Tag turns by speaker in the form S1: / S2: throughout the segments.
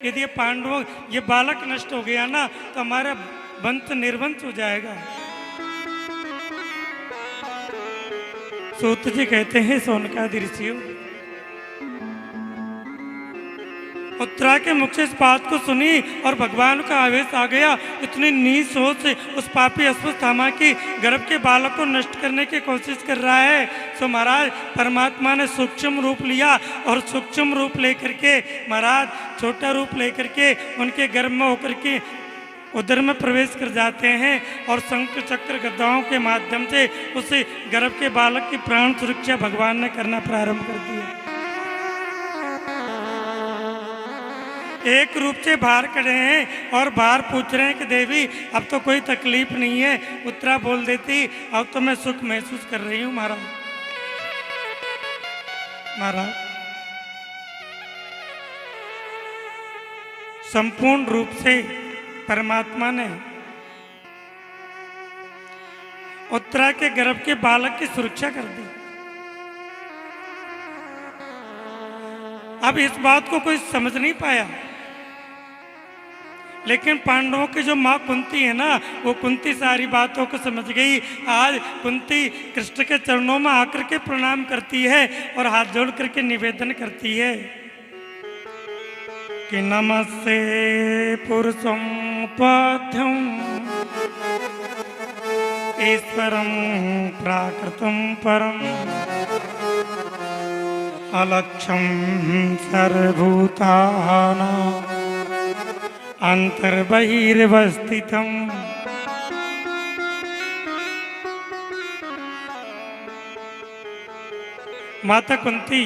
S1: यदि ये पांडवों ये बालक नष्ट हो गया ना तो हमारा वंश निर्वंश हो जाएगा। सूत जी कहते हैं सोनकादि ऋषियों, उत्तरा के मुख से इस बात को सुनी और भगवान का आवेश आ गया। इतनी नीच सोच से उस पापी अश्वत्थामा की गर्भ के बालक को नष्ट करने की कोशिश कर रहा है। सो महाराज परमात्मा ने सूक्ष्म रूप लिया और सूक्ष्म रूप लेकर के महाराज छोटा रूप लेकर के उनके गर्भ में होकर के उदर में प्रवेश कर जाते हैं और शंख चक्र गदाओं के माध्यम से उस गर्भ के बालक की प्राण सुरक्षा भगवान ने करना प्रारंभ कर दिया। एक रूप से बाहर खड़े हैं और बाहर पूछ रहे हैं कि देवी अब तो कोई तकलीफ नहीं है। उत्तरा बोल देती अब तो मैं सुख महसूस कर रही हूँ महाराज। महाराज संपूर्ण रूप से परमात्मा ने उत्तरा के गर्भ के बालक की सुरक्षा कर दी। अब इस बात को कोई समझ नहीं पाया, लेकिन पांडवों की जो माँ कुंती है ना वो कुंती सारी बातों को समझ गई। आज कुंती कृष्ण के चरणों में आकर के प्रणाम करती है और हाथ जोड़ करके निवेदन करती है कि नमस्ते पुरुषं पार्थं ईश्वरं प्राकृतं परम अलक्ष्यं सर्वभूतानां अंतर्बहिर्वस्थितम्। माता कुंती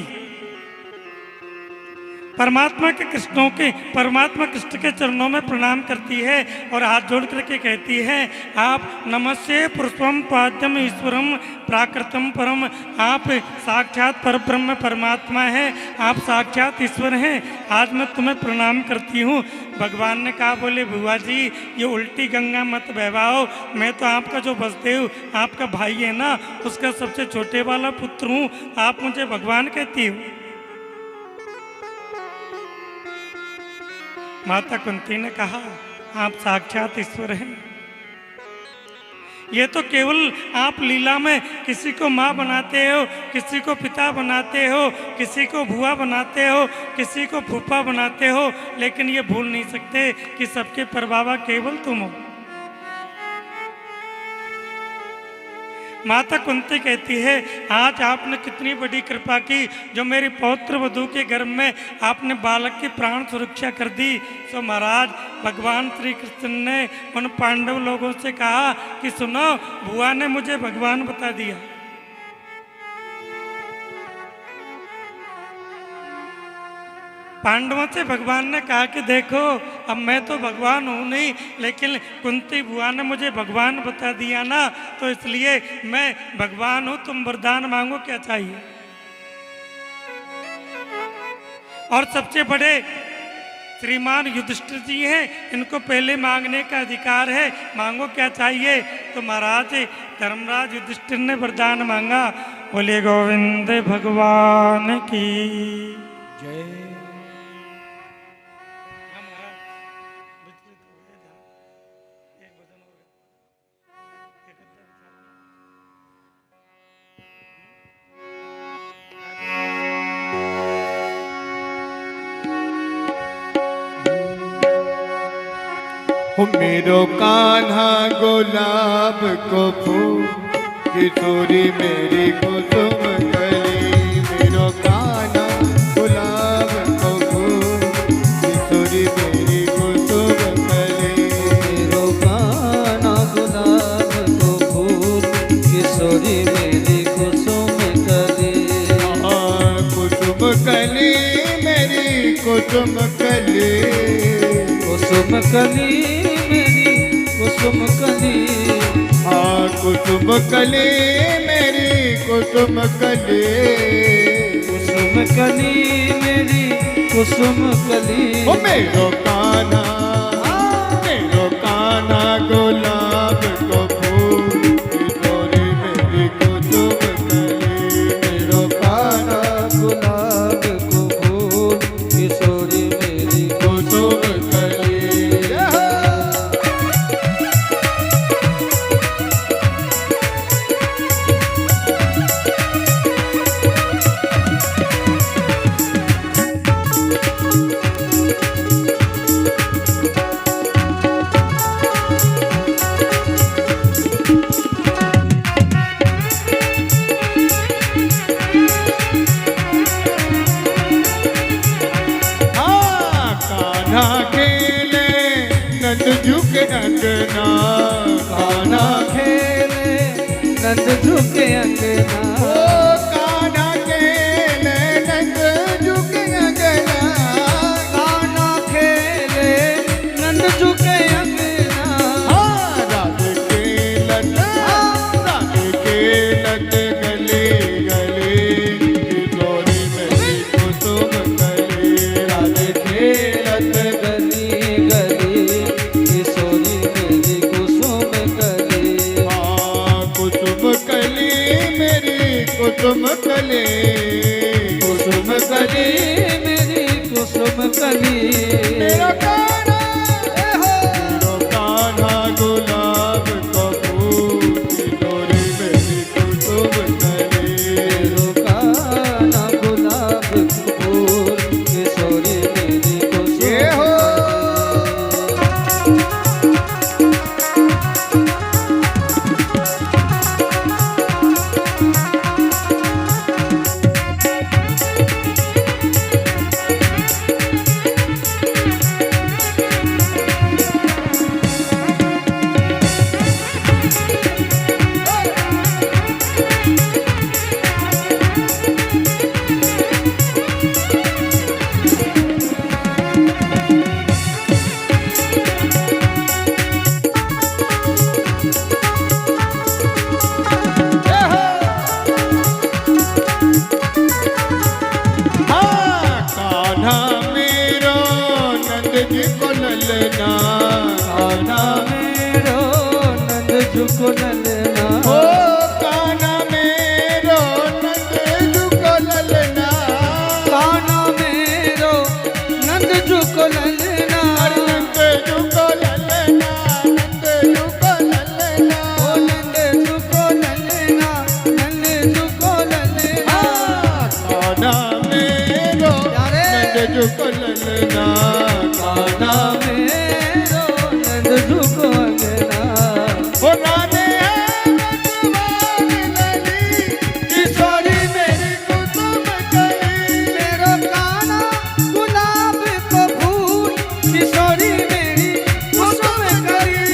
S1: परमात्मा कृष्ण के चरणों में प्रणाम करती है और हाथ जोड़ करके कहती है आप नमस्ते पुरुषम पाद्यम ईश्वरम प्राकृतम परम, आप साक्षात परब्रह्म परमात्मा है, आप साक्षात ईश्वर हैं, आज मैं तुम्हें प्रणाम करती हूँ। भगवान ने कहा बोले बुआ जी ये उल्टी गंगा मत बहवाओ, मैं तो आपका जो वसुदेव आपका भाई है ना उसका सबसे छोटे वाला पुत्र हूँ, आप मुझे भगवान कहती हो। माता कुंती ने कहा आप साक्षात ईश्वर हैं। ये तो केवल आप लीला में किसी को माँ बनाते हो, किसी को पिता बनाते हो, किसी को बुआ बनाते हो, किसी को फूफा बनाते हो, लेकिन ये भूल नहीं सकते कि सबके परबाबा केवल तुम हो। माता कुंती कहती है आज आपने कितनी बड़ी कृपा की जो मेरी पौत्र वधू के गर्भ में आपने बालक की प्राण सुरक्षा कर दी। सो महाराज भगवान श्री कृष्ण ने उन पांडव लोगों से कहा कि सुनो बुआ ने मुझे भगवान बता दिया। पांडवों से भगवान ने कहा कि देखो अब मैं तो भगवान हूँ नहीं, लेकिन कुंती बुआ ने मुझे भगवान बता दिया ना, तो इसलिए मैं भगवान हूँ, तुम वरदान मांगो क्या चाहिए। और सबसे बड़े श्रीमान युधिष्ठिर जी हैं, इनको पहले मांगने का अधिकार है, मांगो क्या चाहिए। तो महाराज धर्मराज युधिष्ठिर ने वरदान मांगा, बोले गोविंद भगवान की जय।
S2: मेरो कान्हा गुलाब को फूल किशोरी मेरी कुसुम कली। मेरो कान्हा गुलाब को फूल किशोरी मेरी कुसुम कली।
S3: मेरो कान्हा गुलाब को फूल किशोरी मेरी कुसुम कली।
S2: कुसुम कली मेरी कुसुम कली।
S3: कुसुम कली मेरी कुसुम कली।
S2: कुसुम कली मेरी कुसुम कली।
S3: कुसुम कली मेरी कुसुम कली।
S2: ओ मेरो कान्हा गुलाब को फूल किशोरी मेरी कुसुम कली।
S3: मेरो कान्हा गुलाब को फूल किशोरी मेरी कुसुम
S2: झुके अंगना
S3: कान्हा खेले नंद झुके अंगना
S2: ओ कान्हा खेले नंद झुके अंगना
S3: कान्हा खेले नंद झुके अंगना
S2: हाँ राधे खेलत गली गली किशोरी मेरी कुसुम कली
S3: राधे खेलत गली गली किशोरी मेरी कुसुम कली
S2: हाँ कुसुम कली मेरी कुसुम कली
S3: कुसुम कली मेरी कुसुम कली
S2: मेरा कान्हा गुलाब का फूल किशोरी मेरी कुसुम कली
S3: मेरो कान्हा गुलाब फूल किशोरी मेरी कुसुम
S2: ये हो। हाँ कान्हा मेरो नंद जी को ललना
S3: कान्हा मेरो नंद झुको ललना
S2: ओ कान्हा मेरो नंद जी को ललना
S3: कान्हा मेरो नंद झुको ललना
S2: नंद जी को ललना नंद जी को ललना
S3: ओ नंद झुको ललना नंद झुको ललना
S2: कान्हा मेरो नंद जी को ललना
S3: कान्हा मेरो नंद झुको ललना
S2: ओ राधे रतवान लली किशोरी मेरी कुसुम कली
S3: मेरो कान्हा गुलाब का फूल किशोरी मेरी कुसुम कली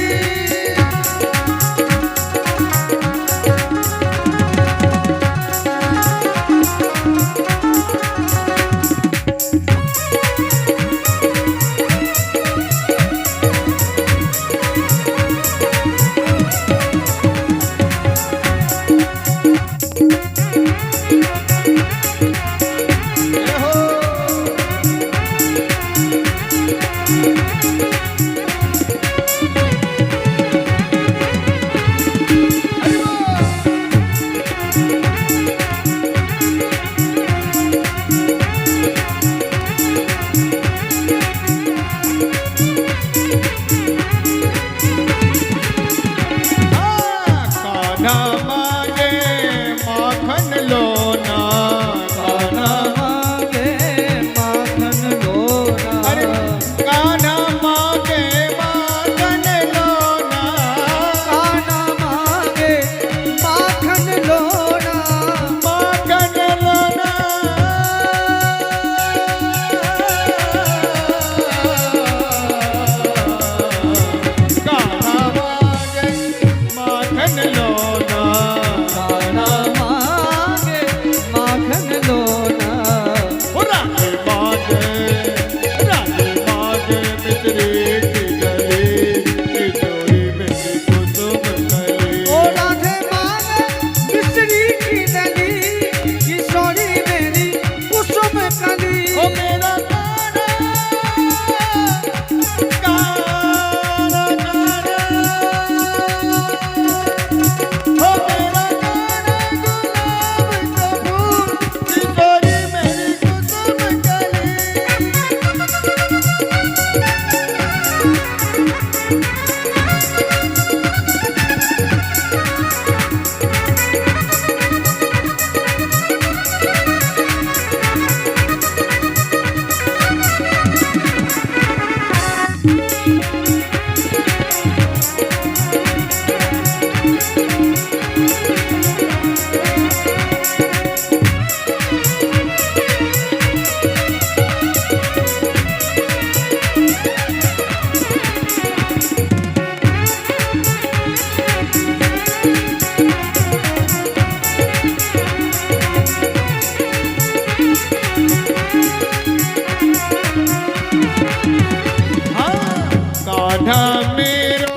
S2: कान्हा मेरो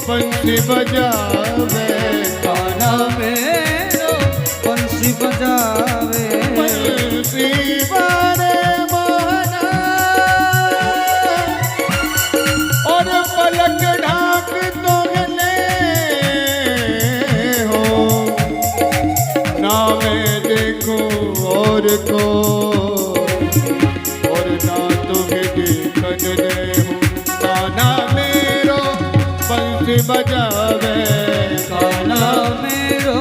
S2: बंसी बजावे,
S3: कान्हा मेरो बंसी बजावे,
S2: बंसी बारे मोहना और पलक ढाक दोगले हो, ना मैं देखूं और को और ना तुम्हें देखन दे हूँ। कान्हा मेरो बंसी बजावे,
S3: कान्हा मेरो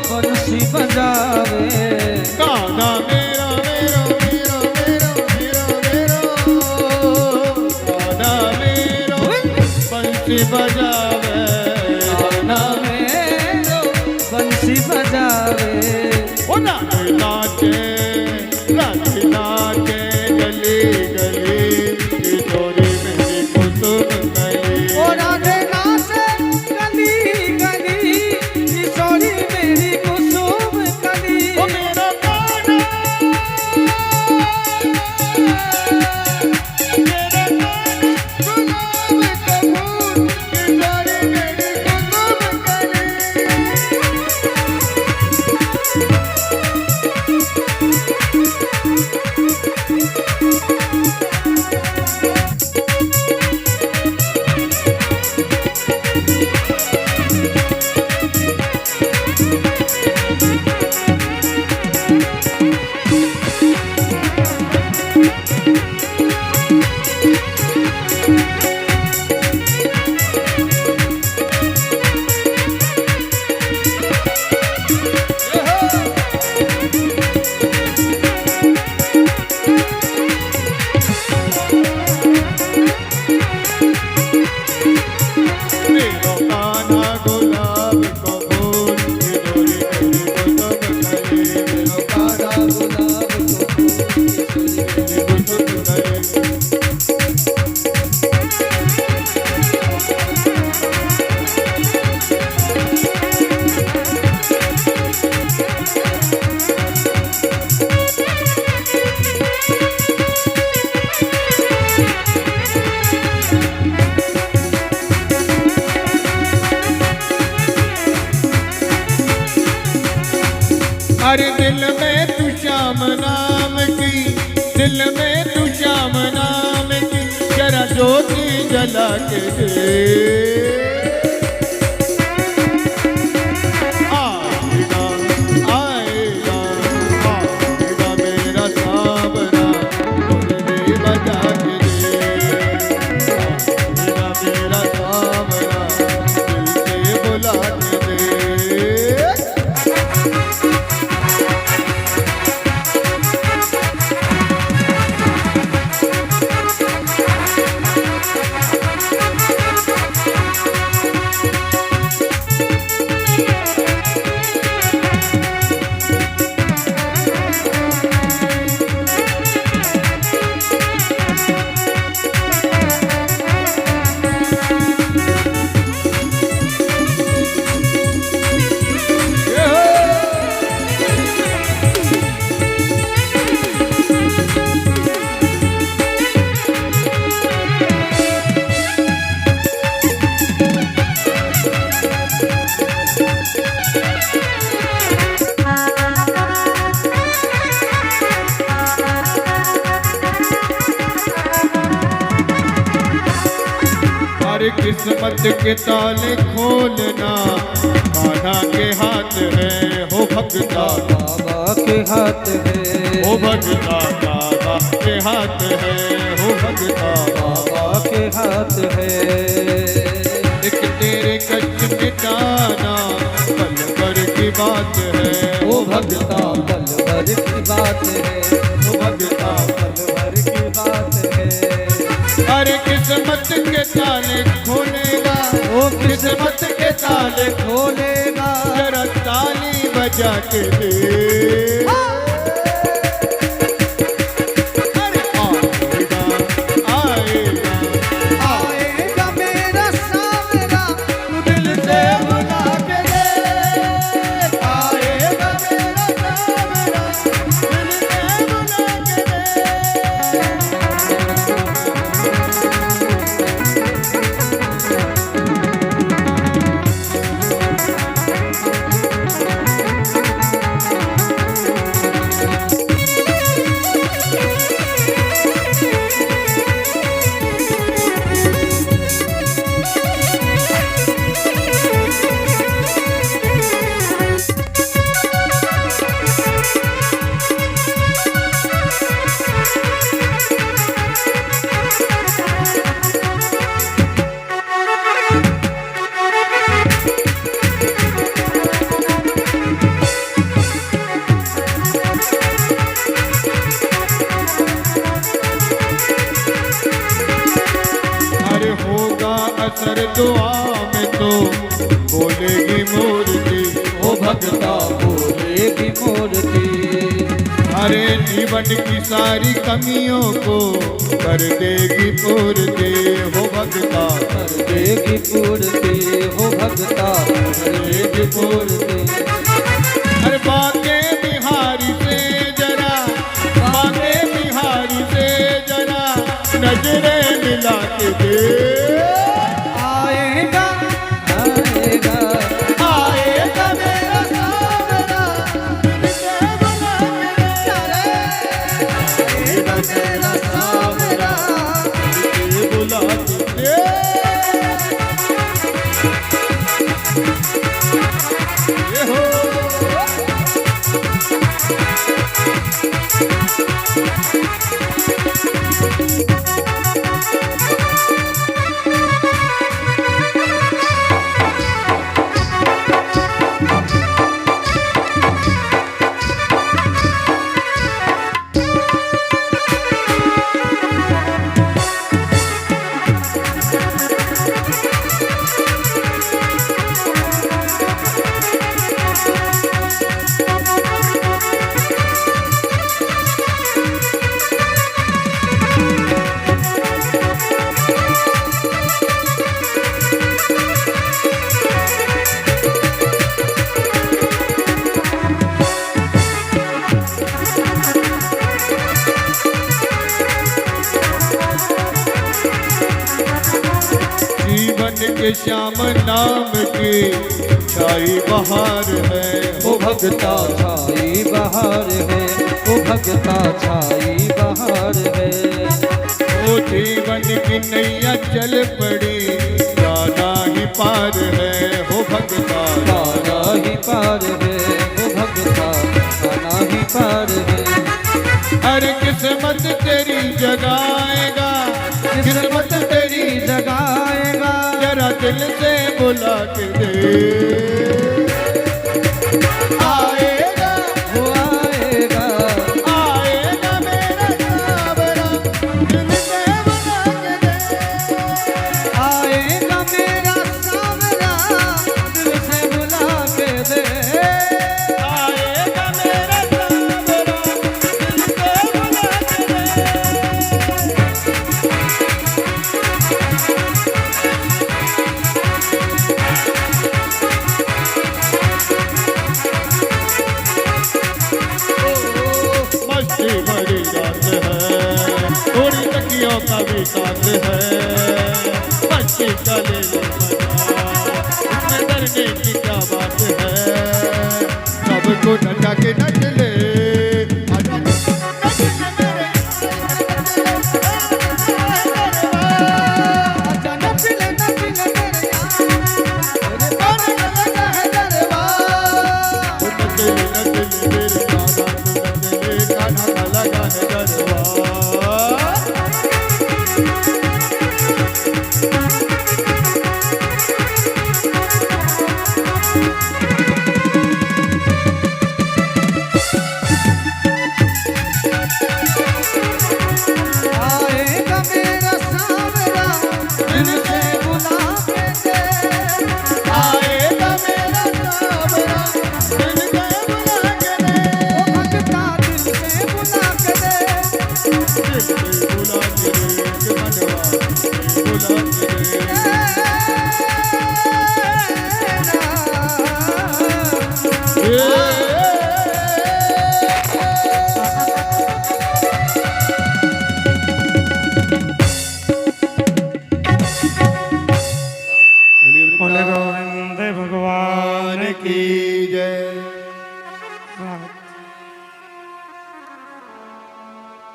S3: बंसी बजावे,
S2: कान्हा मेरो मेरो मेरो मेरो मेरो मेरो, कान्हा मेरो बंसी बजावे,
S3: कान्हा मेरो बंसी बजावे।
S2: ओ राधे नाचे, राधे नाचे गली गली, किशोरी मेरी कुसुम कली।
S3: ओ राधे नाचे गली गली, किशोरी मेरी कुसुम कली।
S2: ओ मेरा कान्हा, मेरा कान्हा गुलाब का फूल, किशोरी मेरी कुसुम कली। मेरो कान्हा गुलाब का फूल, किशोरी मेरी कुसुम कली। मेरो
S3: कान्हा गुलाब को फूल, किशोरी
S2: मेरी कुसुम कली। अरे दिल में तू श्याम नाम की, दिल में तू श्याम नाम की, जरा ज्योति जला के दे। आएगा आएगा आएगा मेरा सावरा, मुरली बजा के दे। आएगा मेरा सावरा, दिल से बुला के दे। हर किस्मत के ताले खोलना कान्हा के हाथ है, हो भक्ता
S3: बाबा के हाथ है,
S2: हो भक्ता बाबा के हाथ है, हो भक्ता
S3: बाबा के हाथ है।
S2: एक तेरे कच्च मिटाना पल भर की बात है,
S3: ओ भगता पल भर की बात है,
S2: हो भक्ता
S3: पल भर की बात है।
S2: हर किस्मत के ताले खोलेगा,
S3: ओ किस्मत के ताले खोलेगा,
S2: जरा ताली बजा के दे। अरे आएगा आएगा
S3: आएगा मेरा सावरा,
S2: तू दिल से बुला के दे। आएगा मेरा सावरा, दिल से बुला के दे। अवसर दुआ में तो बोलेगी मूर्ति,
S3: ओ भगता बोलेगी मूर्ति।
S2: हरे जीवन की सारी कमियों को कर देगी पूर्ति, हो भगता
S3: कर देगी पूर्ति, हो भगता कर देगी पूर्ति।
S2: अरे बांके बिहारी से जरा, बांके बिहारी से जरा नजरें मिला के दे।
S3: आएगा आएगा आएगा मेरा सावरा, आएगा मेरा सावरा,
S2: बुला के दे। ये हो के श्याम नाम की छाई बहार है,
S3: ओ भगता छाई बहार है, ओ भगता छाई बहार है।
S2: ओ जीवन की नैया चल पड़ी जाना ही पार है, हो भगता
S3: जाना ही पार है, ओ भगता जाना ही पार है।
S2: हर किस्मत तेरी जगाएगा,
S3: किस्मत तेरी जगाएगा,
S2: जरा दिल से बुला के दे। आएगा
S3: वो आएगा,
S2: आएगा मेरा सावरा, दिल से बुला के दे।
S3: आएगा मेरा सावरा, दिल से बुला के दे।
S2: आएगा मेरा सावरा, दिल से बुला के दे। मस्ती भरी रात है, थोड़ी तकियों का भी साथ है, मस्ती का ले लो मजा, इसमें डरने की क्या बात है, सबको नचा के नच ले। आजा नच ले मेरे
S3: आजा नच ले मेरे यार, तेरे पास लगा है दरबार।
S2: नच ले मेरे काना, नच ले काना का लगा है दरबार।
S3: आएगा मेरा सावरा, दिल से बुला के दे।
S2: आएगा मेरा सावरा, दिल से बुला के दे।
S3: ओ भगता दिल से बुला के दे।
S2: दिल से बुला के दे, कि मनवा से बुला के दे।
S1: बोले गोविंद भगवान
S2: भगवान की जय।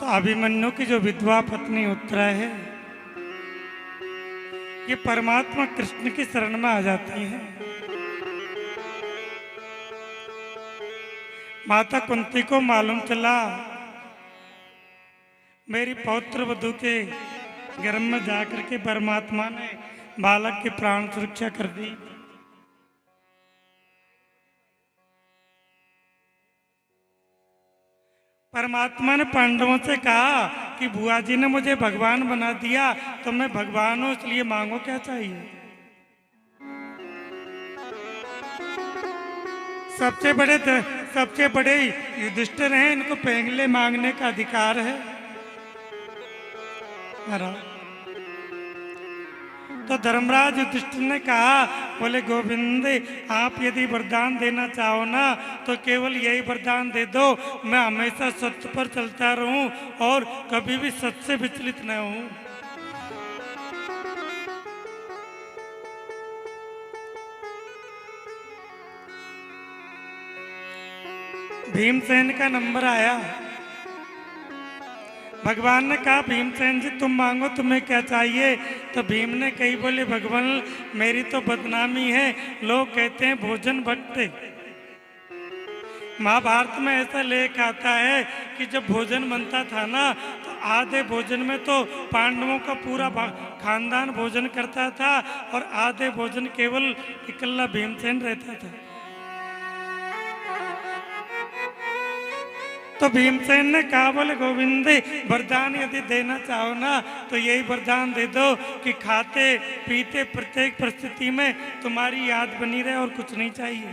S1: तो अभिमन्यु की जो विधवा पत्नी उत्तरा है, ये परमात्मा कृष्ण की शरण में आ जाती है। माता कुंती को मालूम चला मेरी पौत्र वधू के गर्भ में जाकर के परमात्मा ने बालक की प्राण सुरक्षा कर दी। परमात्मा ने पांडवों से कहा कि बुआ जी ने मुझे भगवान बना दिया तो मैं भगवान हूं, इसलिए मांगो क्या चाहिए। सबसे बड़े युधिष्ठिर हैं, इनको पेंगले मांगने का अधिकार है महाराज। तो धर्मराज युधिष्ठिर ने कहा, बोले गोविंद आप यदि वरदान देना चाहो ना तो केवल यही वरदान दे दो, मैं हमेशा सत्य पर चलता रहूं और कभी भी सत्य से विचलित न हूं। भीमसेन का नंबर आया। भगवान ने कहा, भीमसेन जी तुम मांगो तुम्हें क्या चाहिए। तो भीम ने कही, बोले भगवान मेरी तो बदनामी है, लोग कहते हैं भोजन भट्टे। महाभारत में ऐसा लेख आता है कि जब भोजन बनता था ना तो आधे भोजन में तो पांडवों का पूरा खानदान भोजन करता था और आधे भोजन केवल इकल्ला भीमसेन रहता था। तो भीमसेन ने कहा, बोले गोविंद वरदान यदि देना चाहो ना तो यही वरदान दे दो कि खाते पीते प्रत्येक परिस्थिति में तुम्हारी याद बनी रहे और कुछ नहीं चाहिए।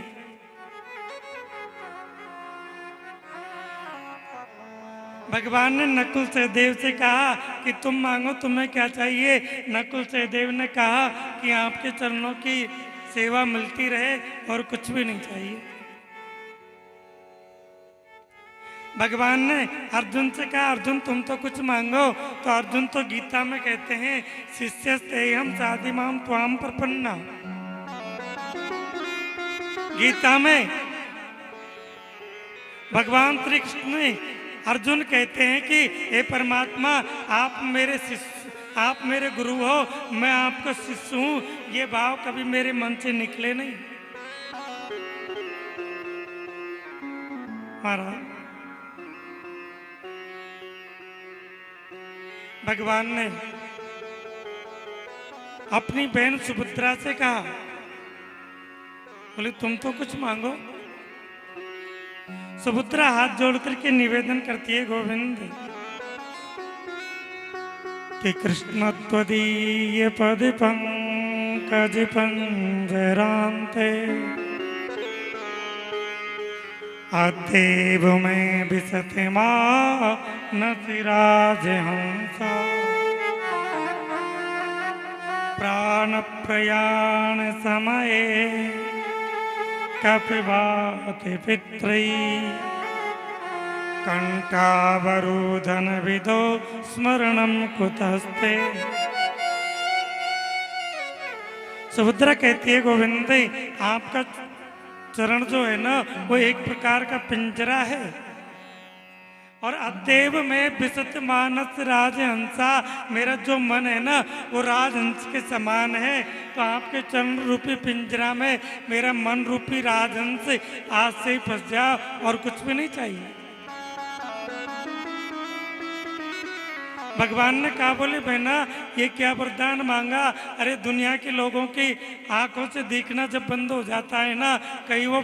S1: भगवान ने नकुल सहदेव से कहा कि तुम मांगो तुम्हें क्या चाहिए। नकुल सहदेव ने कहा कि आपके चरणों की सेवा मिलती रहे और कुछ भी नहीं चाहिए। भगवान ने अर्जुन से कहा, अर्जुन तुम तो कुछ मांगो। तो अर्जुन तो गीता में कहते हैं, शिष्यस्तेहं साधिमां त्वां प्रपन्ना। गीता में भगवान श्री कृष्ण ने अर्जुन कहते हैं कि हे परमात्मा आप मेरे गुरु हो, मैं आपका शिष्य हूं। ये भाव कभी मेरे मन से निकले नहीं महाराज। भगवान ने अपनी बहन सुभद्रा से कहा, बोले तुम तो कुछ मांगो। सुभद्रा हाथ जोड़ करके निवेदन करती है, गोविंद कि कृष्ण त्वदीय पद पंकज पंजरान्ते अदेव में विसते मानसिराज हंसा प्राण प्रयाण समये कपिवाति पितृ कंठावरोधन विदो स्मरणम कुतस्ते। सुभद्रा कहती है, गोविंद आपका चरण जो है ना वो एक प्रकार का पिंजरा है और अदेव में विसत मानस राजहंसा, मेरा जो मन है ना वो राजहंस के समान है। तो आपके चरण रूपी पिंजरा में मेरा मन रूपी राजहंस आज से ही फंस जाओ और कुछ भी नहीं चाहिए। भगवान ने कहा, बोले बहना ये क्या वरदान मांगा। अरे दुनिया के लोगों की आंखों से देखना जब बंद हो जाता है ना, कहीं वो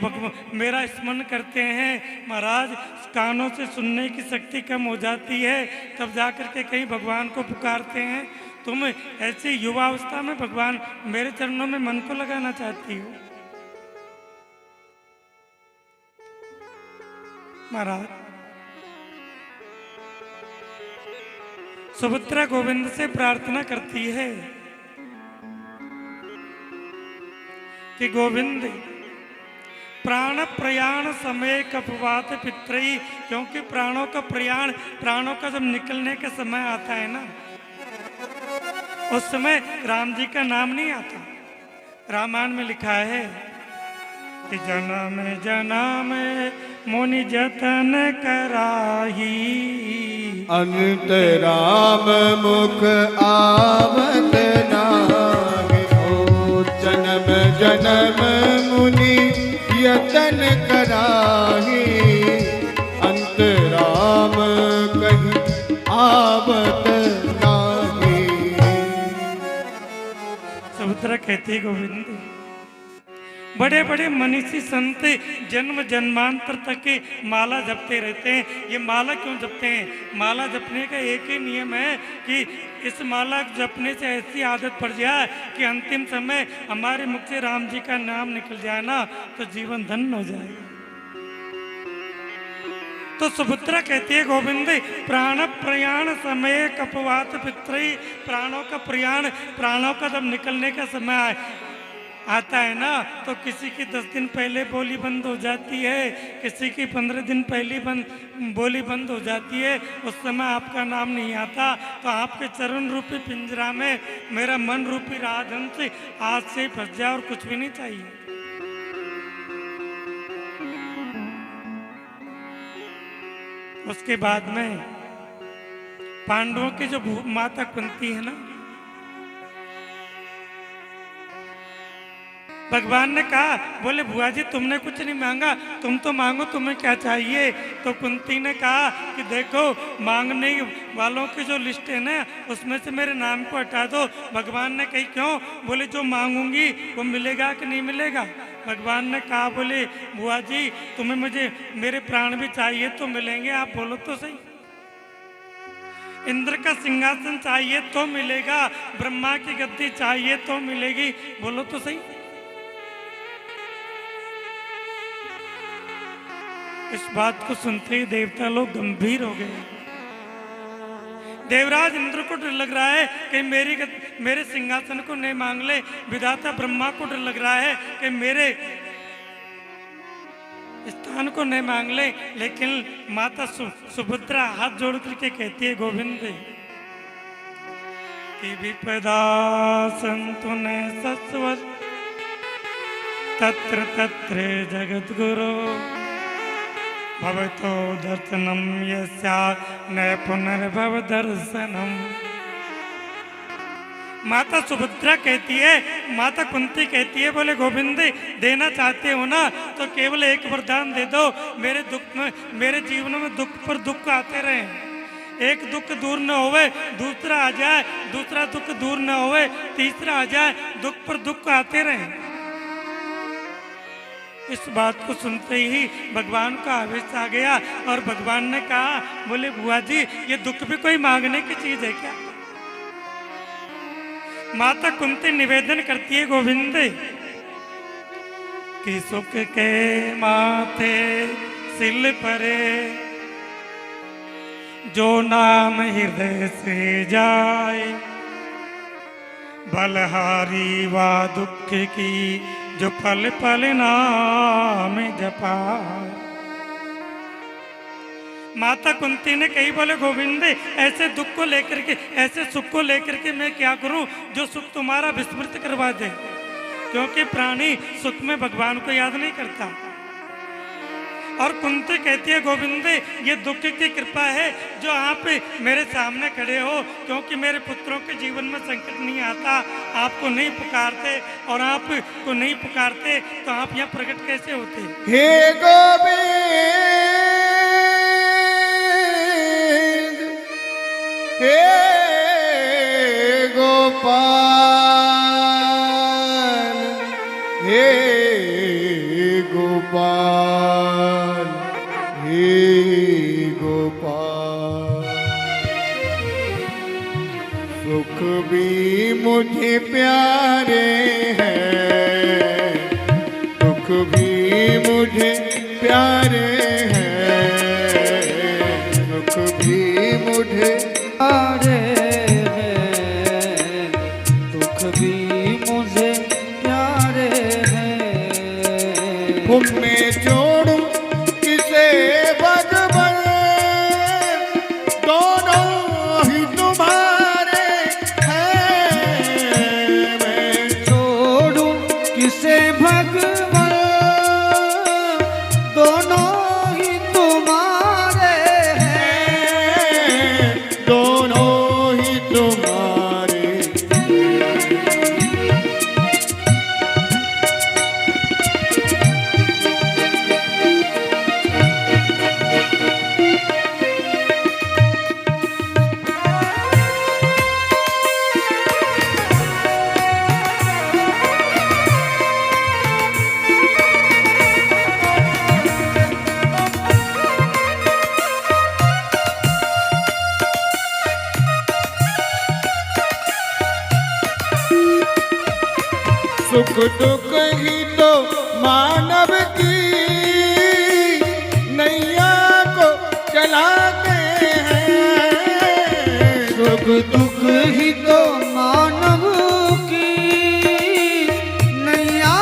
S1: मेरा स्मरण करते हैं महाराज, कानों से सुनने की शक्ति कम हो जाती है, तब जाकर के कहीं भगवान को पुकारते हैं। तुम ऐसी युवावस्था में भगवान मेरे चरणों में मन को लगाना चाहती हो महाराज। सुभद्रा गोविंद से प्रार्थना करती है कि गोविंद प्राण प्रयाण समय कपवात पितृ, क्योंकि प्राणों का जब निकलने का समय आता है ना उस समय राम जी का नाम नहीं आता। रामायण में लिखा है कि जन्म जन्म मुनि जतन कराही,
S2: अंतराम मुख आवत नाहि हो। जन्म जन्म मुनि यतन कराही, अंतराम कहीं आवत नाहि।
S1: सुभद्रा कहती है, गोविंद बड़े बड़े मनीषी संत जन्म जन्मांतर तक के माला जपते रहते हैं। ये माला क्यों जपते हैं? माला जपने का एक ही नियम है कि इस माला जपने से ऐसी आदत पड़ जाए कि अंतिम समय हमारे मुख से राम जी का नाम निकल जाए ना तो जीवन धन्य हो जाएगा। तो सुभद्रा कहती है गोविंद प्राण प्रयाण समय कपवात पितृ, प्राणों का प्रयाण, प्राणों का जब निकलने का समय आता है ना तो किसी की 10 दिन पहले बोली बंद हो जाती है, किसी की 15 दिन पहले बोली बंद हो जाती है। उस समय आपका नाम नहीं आता तो आपके चरण रूपी पिंजरा में मेरा मन रूपी राजहंस आज से फंस जाए और कुछ भी नहीं चाहिए। उसके बाद में पांडवों की जो माता कुंती है ना, भगवान ने कहा बोले बुआ जी तुमने कुछ नहीं मांगा, तुम तो मांगो तुम्हें क्या चाहिए। तो कुंती ने कहा कि देखो मांगने वालों की जो लिस्ट है ना उसमें से मेरे नाम को हटा दो। भगवान ने कही क्यों? बोले जो मांगूंगी वो मिलेगा कि नहीं मिलेगा। भगवान ने कहा बोले बुआ जी तुम्हें मुझे मेरे प्राण भी चाहिए तो मिलेंगे, आप बोलो तो सही। इंद्र का सिंहासन चाहिए तो मिलेगा, ब्रह्मा की गद्दी चाहिए तो मिलेगी, बोलो तो सही। इस बात को सुनते ही देवता लोग गंभीर हो गए। देवराज इंद्र को डर लग रहा है कि मेरे सिंहासन को नहीं मांग ले। विधाता ब्रह्मा को डर लग रहा है कि मेरे स्थान को नहीं मांग ले। लेकिन माता सुभद्रा हाथ जोड़ करके कहती है गोविंद कि विपदा संतु न सस्वर तत्र तत्र जगत गुरु भवतो दर्शनम यस्या न पुनर्भव दर्शनम। माता सुभद्रा कहती है, माता कुंती कहती है बोले गोविंद देना चाहते हो ना तो केवल एक वरदान दे दो, मेरे दुख में मेरे जीवन में दुख पर दुख आते रहे। एक दुख दूर न होवे दूसरा आ जाए, दूसरा दुख दूर न होवे तीसरा आ जाए, दुख पर दुख आते रहे। इस बात को सुनते ही भगवान का आवेश आ गया और भगवान ने कहा बोले बुआ जी ये दुख भी कोई मांगने की चीज है क्या? माता कुंती निवेदन करती है गोविंद कि सुख के माथे सिल परे जो नाम हृदय से जाए, बलहारी वा दुख की जो पल पल नाम जपाए। माता कुंती ने कही बोले गोविंद ऐसे दुख को लेकर के, ऐसे सुख को लेकर के मैं क्या करूं जो सुख तुम्हारा विस्मृत करवा दे, क्योंकि प्राणी सुख में भगवान को याद नहीं करता। और कुंती कहती है गोविंद ये दुख की कृपा है जो आप मेरे सामने खड़े हो, क्योंकि मेरे पुत्रों के जीवन में संकट नहीं आता, आपको नहीं पुकारते, और आप को नहीं पुकारते तो आप यहाँ प्रकट कैसे होते?
S3: हे गोविंद हे गोपाल हे गोपाल हे गोपाल। सुख भी मुझे प्यारे हैं, दुख भी मुझे प्यारे हैं, सुख भी मुझे प्यारे हैं, दुख भी मुझे प्यारे हैं। उनमें जोड़ूं किसे भगवान, दोनों ही तुम्हारे हैं। मैं जोड़ूं किसे भगवान, दोनों ही तुम्हारे हैं, दोनों
S2: सुख दुख ही तो मानव की नैया को चलाते हैं।
S3: सुख दुख ही तो मानव की नैया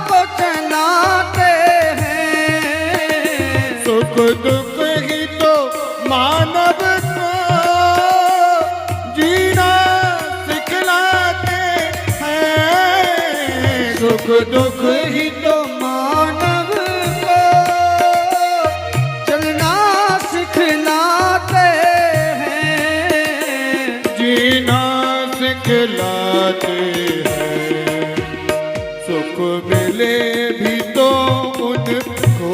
S3: को चलाते हैं।
S2: सुख दुख ही तो मानव को जीना सिखलाते हैं।
S3: सुख दुख ही तो मानव को चलना सिखलाते हैं।
S2: जीना सिखलाते हैं। सुख मिले भी तो उनको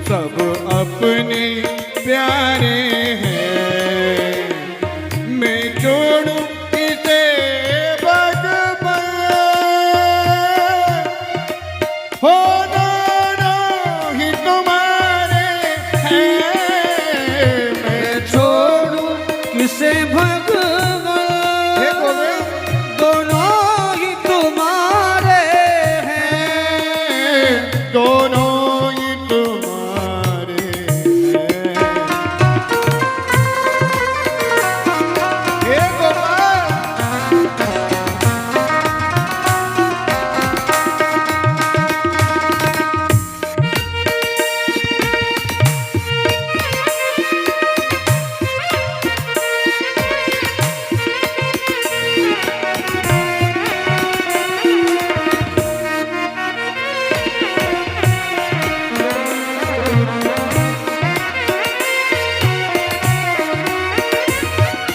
S2: सब अपने प्यारे हैं। मैं जोड़ूं किसे भगवान, हो दोनों ही तुम्हारे हैं। मैं
S3: छोड़ूं किसे भगवान, दोनों ही तुम्हारे हैं।
S2: दोनों ही तुम्हारे हैं। हे गोपाल,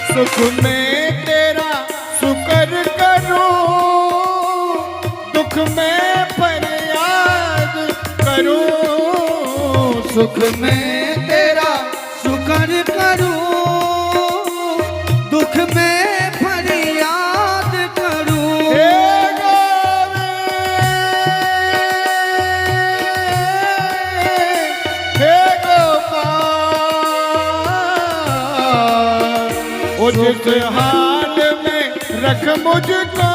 S2: सुख में तेरा शुक्र करूं, दुख में फरियाद करूं।
S3: सुख में तेरा शुक्र करूं, दुख में फरियाद करूं।
S2: हे गोविंद, हे गोपाल, ओ जिस हाल में रख मुझको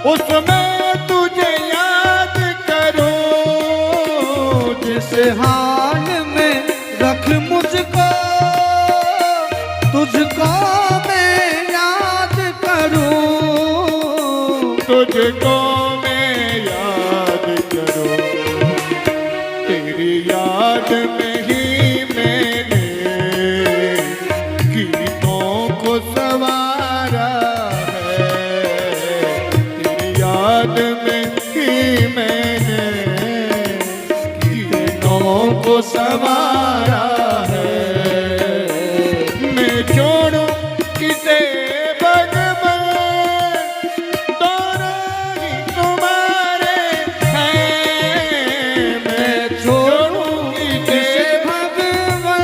S2: उसमें तुझे याद करूं।
S3: जिस हाल में रख मुझको, तुझको मैं याद करूं।
S2: तुझको मैं याद करूं। तेरी याद में ही मैंने गीतों को संवारा है। तेरी याद में ही मैंने गीतों को संवारा है। मैं छोड़ूं किसे भगवान, दोनों ही तुम्हारे हैं। मैं छोड़ूं किसे
S3: भगवान,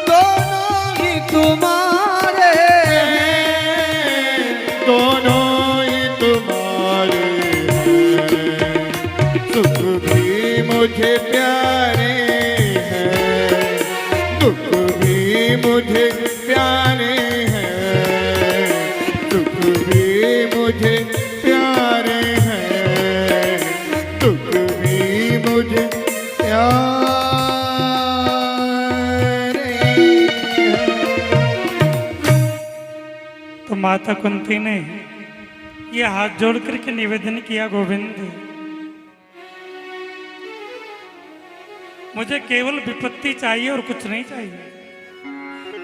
S3: दोनों ही तुम्हारे
S2: हैं। दोनों ही तुम्हारे हैं। सुख भी मुझे प्यारे हैं, दुख भी मुझे प्यारे हैं। दुख भी मुझे प्यारे हैं, दुख भी मुझे प्यारे हैं।
S1: तो माता कुंती ने ये हाथ जोड़ करके निवेदन किया, गोविंद मुझे केवल विपत्ति चाहिए और कुछ नहीं चाहिए।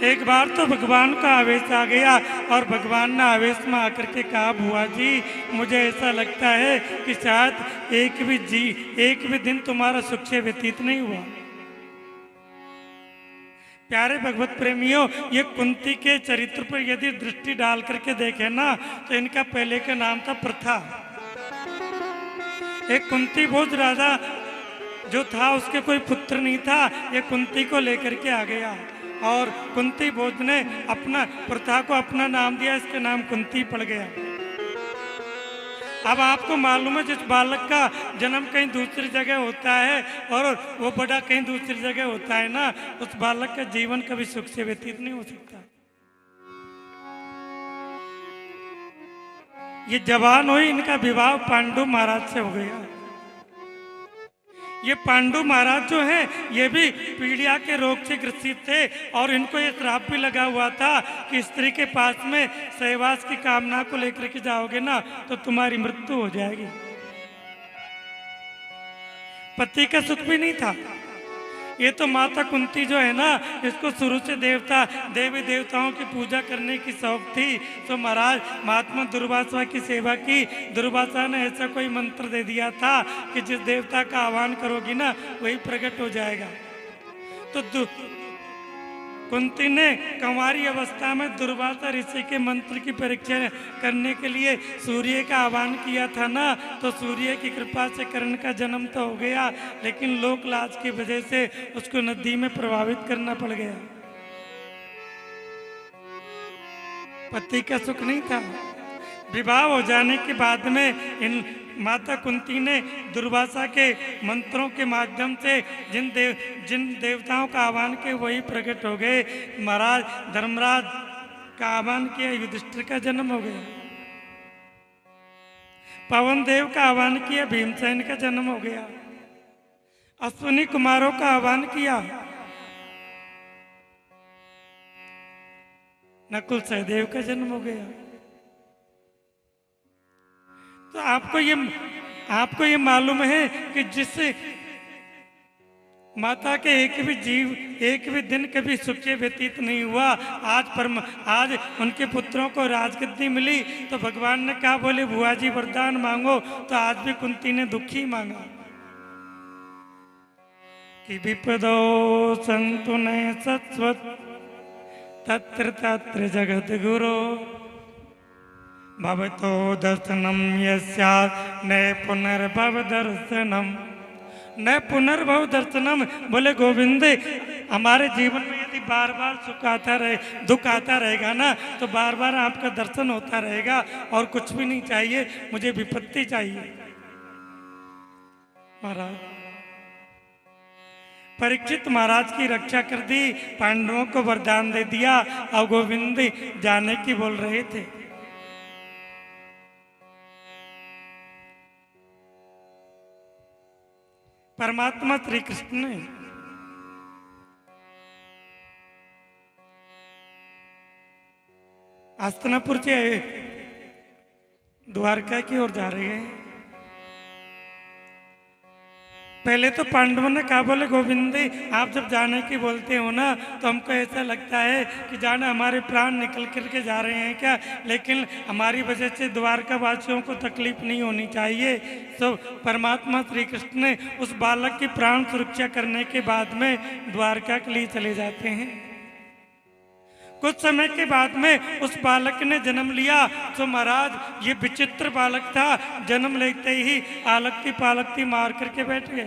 S1: एक बार तो भगवान का आवेश आ गया और भगवान ने आवेश में आकर के कहा, बुआ जी मुझे ऐसा लगता है कि शायद एक भी दिन तुम्हारा सुख से व्यतीत नहीं हुआ। प्यारे भगवत प्रेमियों, ये कुंती के चरित्र पर यदि दृष्टि डाल करके देखें ना, तो इनका पहले का नाम था प्रथा। एक कुंती भोज राजा जो था, उसके कोई पुत्र नहीं था। ये कुंती को लेकर के आ गया और कुंती भोज ने अपना प्रथा को अपना नाम दिया, इसका नाम कुंती पड़ गया। अब आपको मालूम है जिस बालक का जन्म कहीं दूसरी जगह होता है और वो बड़ा कहीं दूसरी जगह होता है ना, उस बालक का जीवन कभी सुख से व्यतीत नहीं हो सकता। ये जवान हुई, इनका विवाह पांडु महाराज से हो गया। ये पांडु महाराज जो है ये भी पीड़िया के रोग से ग्रसित थे और इनको ये श्राप भी लगा हुआ था कि स्त्री के पास में सहवास की कामना को लेकर के जाओगे ना तो तुम्हारी मृत्यु हो जाएगी। पति का सुख भी नहीं था। ये तो माता कुंती जो है ना, इसको शुरू से देवी देवताओं की पूजा करने की शौक थी। तो महाराज महात्मा दुर्वासा की सेवा की। दुर्वासा ने ऐसा कोई मंत्र दे दिया था कि जिस देवता का आह्वान करोगी ना वही प्रकट हो जाएगा। तो कुंती ने कंवारी अवस्था में दुर्वासा ऋषि के मंत्र की परीक्षा करने के लिए सूर्य का आह्वान किया था ना, तो सूर्य की कृपा से कर्ण का जन्म तो हो गया, लेकिन लोक लाज की वजह से उसको नदी में प्रभावित करना पड़ गया। पति का सुख नहीं था। विवाह हो जाने के बाद में इन माता कुंती ने दुर्वासा के मंत्रों के माध्यम से जिन देवताओं का आह्वान किया वही प्रकट हो गए। महाराज धर्मराज का आह्वान किया, युधिष्ठिर का जन्म हो गया। पवन देव का आह्वान किया, भीमसेन का जन्म हो गया। अश्विनी कुमारों का आह्वान किया, नकुल सहदेव का जन्म हो गया। तो आपको ये मालूम है कि जिससे माता के एक भी दिन कभी सुख व्यतीत नहीं हुआ, आज उनके पुत्रों को राजगद्दी मिली तो भगवान ने कहा बोले बुआ जी वरदान मांगो, तो आज भी कुंती ने दुखी मांगा कि विपदो संतु ने सत्वत तत्र तत्र जगत गुरो भवतो दर्शनम यस्यात् न पुनर्भव दर्शनम न पुनर्भव दर्शनम। बोले गोविंद हमारे जीवन में यदि बार बार दुख आता रहेगा ना तो बार बार आपका दर्शन होता रहेगा और कुछ भी नहीं चाहिए, मुझे विपत्ति चाहिए। महाराज परीक्षित महाराज की रक्षा कर दी, पांडवों को वरदान दे दिया और गोविंद जाने की बोल रहे थे। परमात्मा श्री कृष्ण ने हस्तिनापुर से द्वारका की ओर जा रहे हैं। पहले तो पांडवों ने कहा बोले गोविंद आप जब जाने की बोलते हो ना तो हमको ऐसा लगता है कि जाने हमारे प्राण निकल करके जा रहे हैं क्या, लेकिन हमारी वजह से द्वारका वासियों को तकलीफ नहीं होनी चाहिए। तो परमात्मा श्री कृष्ण ने उस बालक की प्राण सुरक्षा करने के बाद में द्वारका के लिए चले जाते हैं। कुछ समय के बाद में उस बालक ने जन्म लिया। तो महाराज ये विचित्र बालक था, जन्म लेते ही आलकती पालकती मार करके बैठ गया।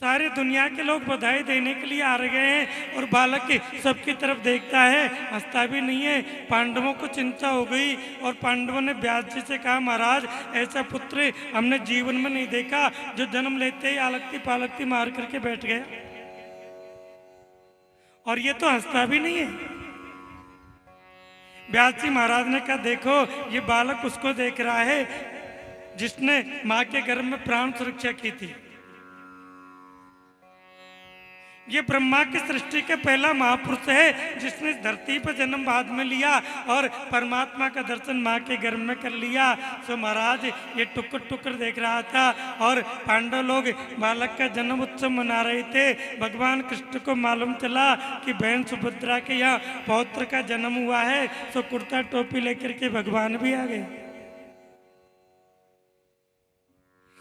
S1: सारी दुनिया के लोग बधाई देने के लिए आ रहे हैं और बालक सबकी तरफ देखता है, हंसता भी नहीं है। पांडवों को चिंता हो गई और पांडवों ने व्यास जी से कहा महाराज ऐसा पुत्र हमने जीवन में नहीं देखा जो जन्म लेते ही आलकती पालकती मार करके बैठ गया, और ये तो हंसता भी नहीं है। व्यास जी महाराज ने कहा देखो ये बालक उसको देख रहा है जिसने मां के गर्भ में प्राण सुरक्षा की थी। ये ब्रह्मा की सृष्टि का पहला महापुरुष है जिसने धरती पर जन्म बाद में लिया और परमात्मा का दर्शन मां के गर्भ में कर लिया। सो महाराज ये टुकड़ टुकड़ देख रहा था और पांडव लोग बालक का जन्म उत्सव मना रहे थे। भगवान कृष्ण को मालूम चला कि बहन सुभद्रा के यहाँ पौत्र का जन्म हुआ है, सो कुर्ता टोपी लेकर के भगवान भी आ गए।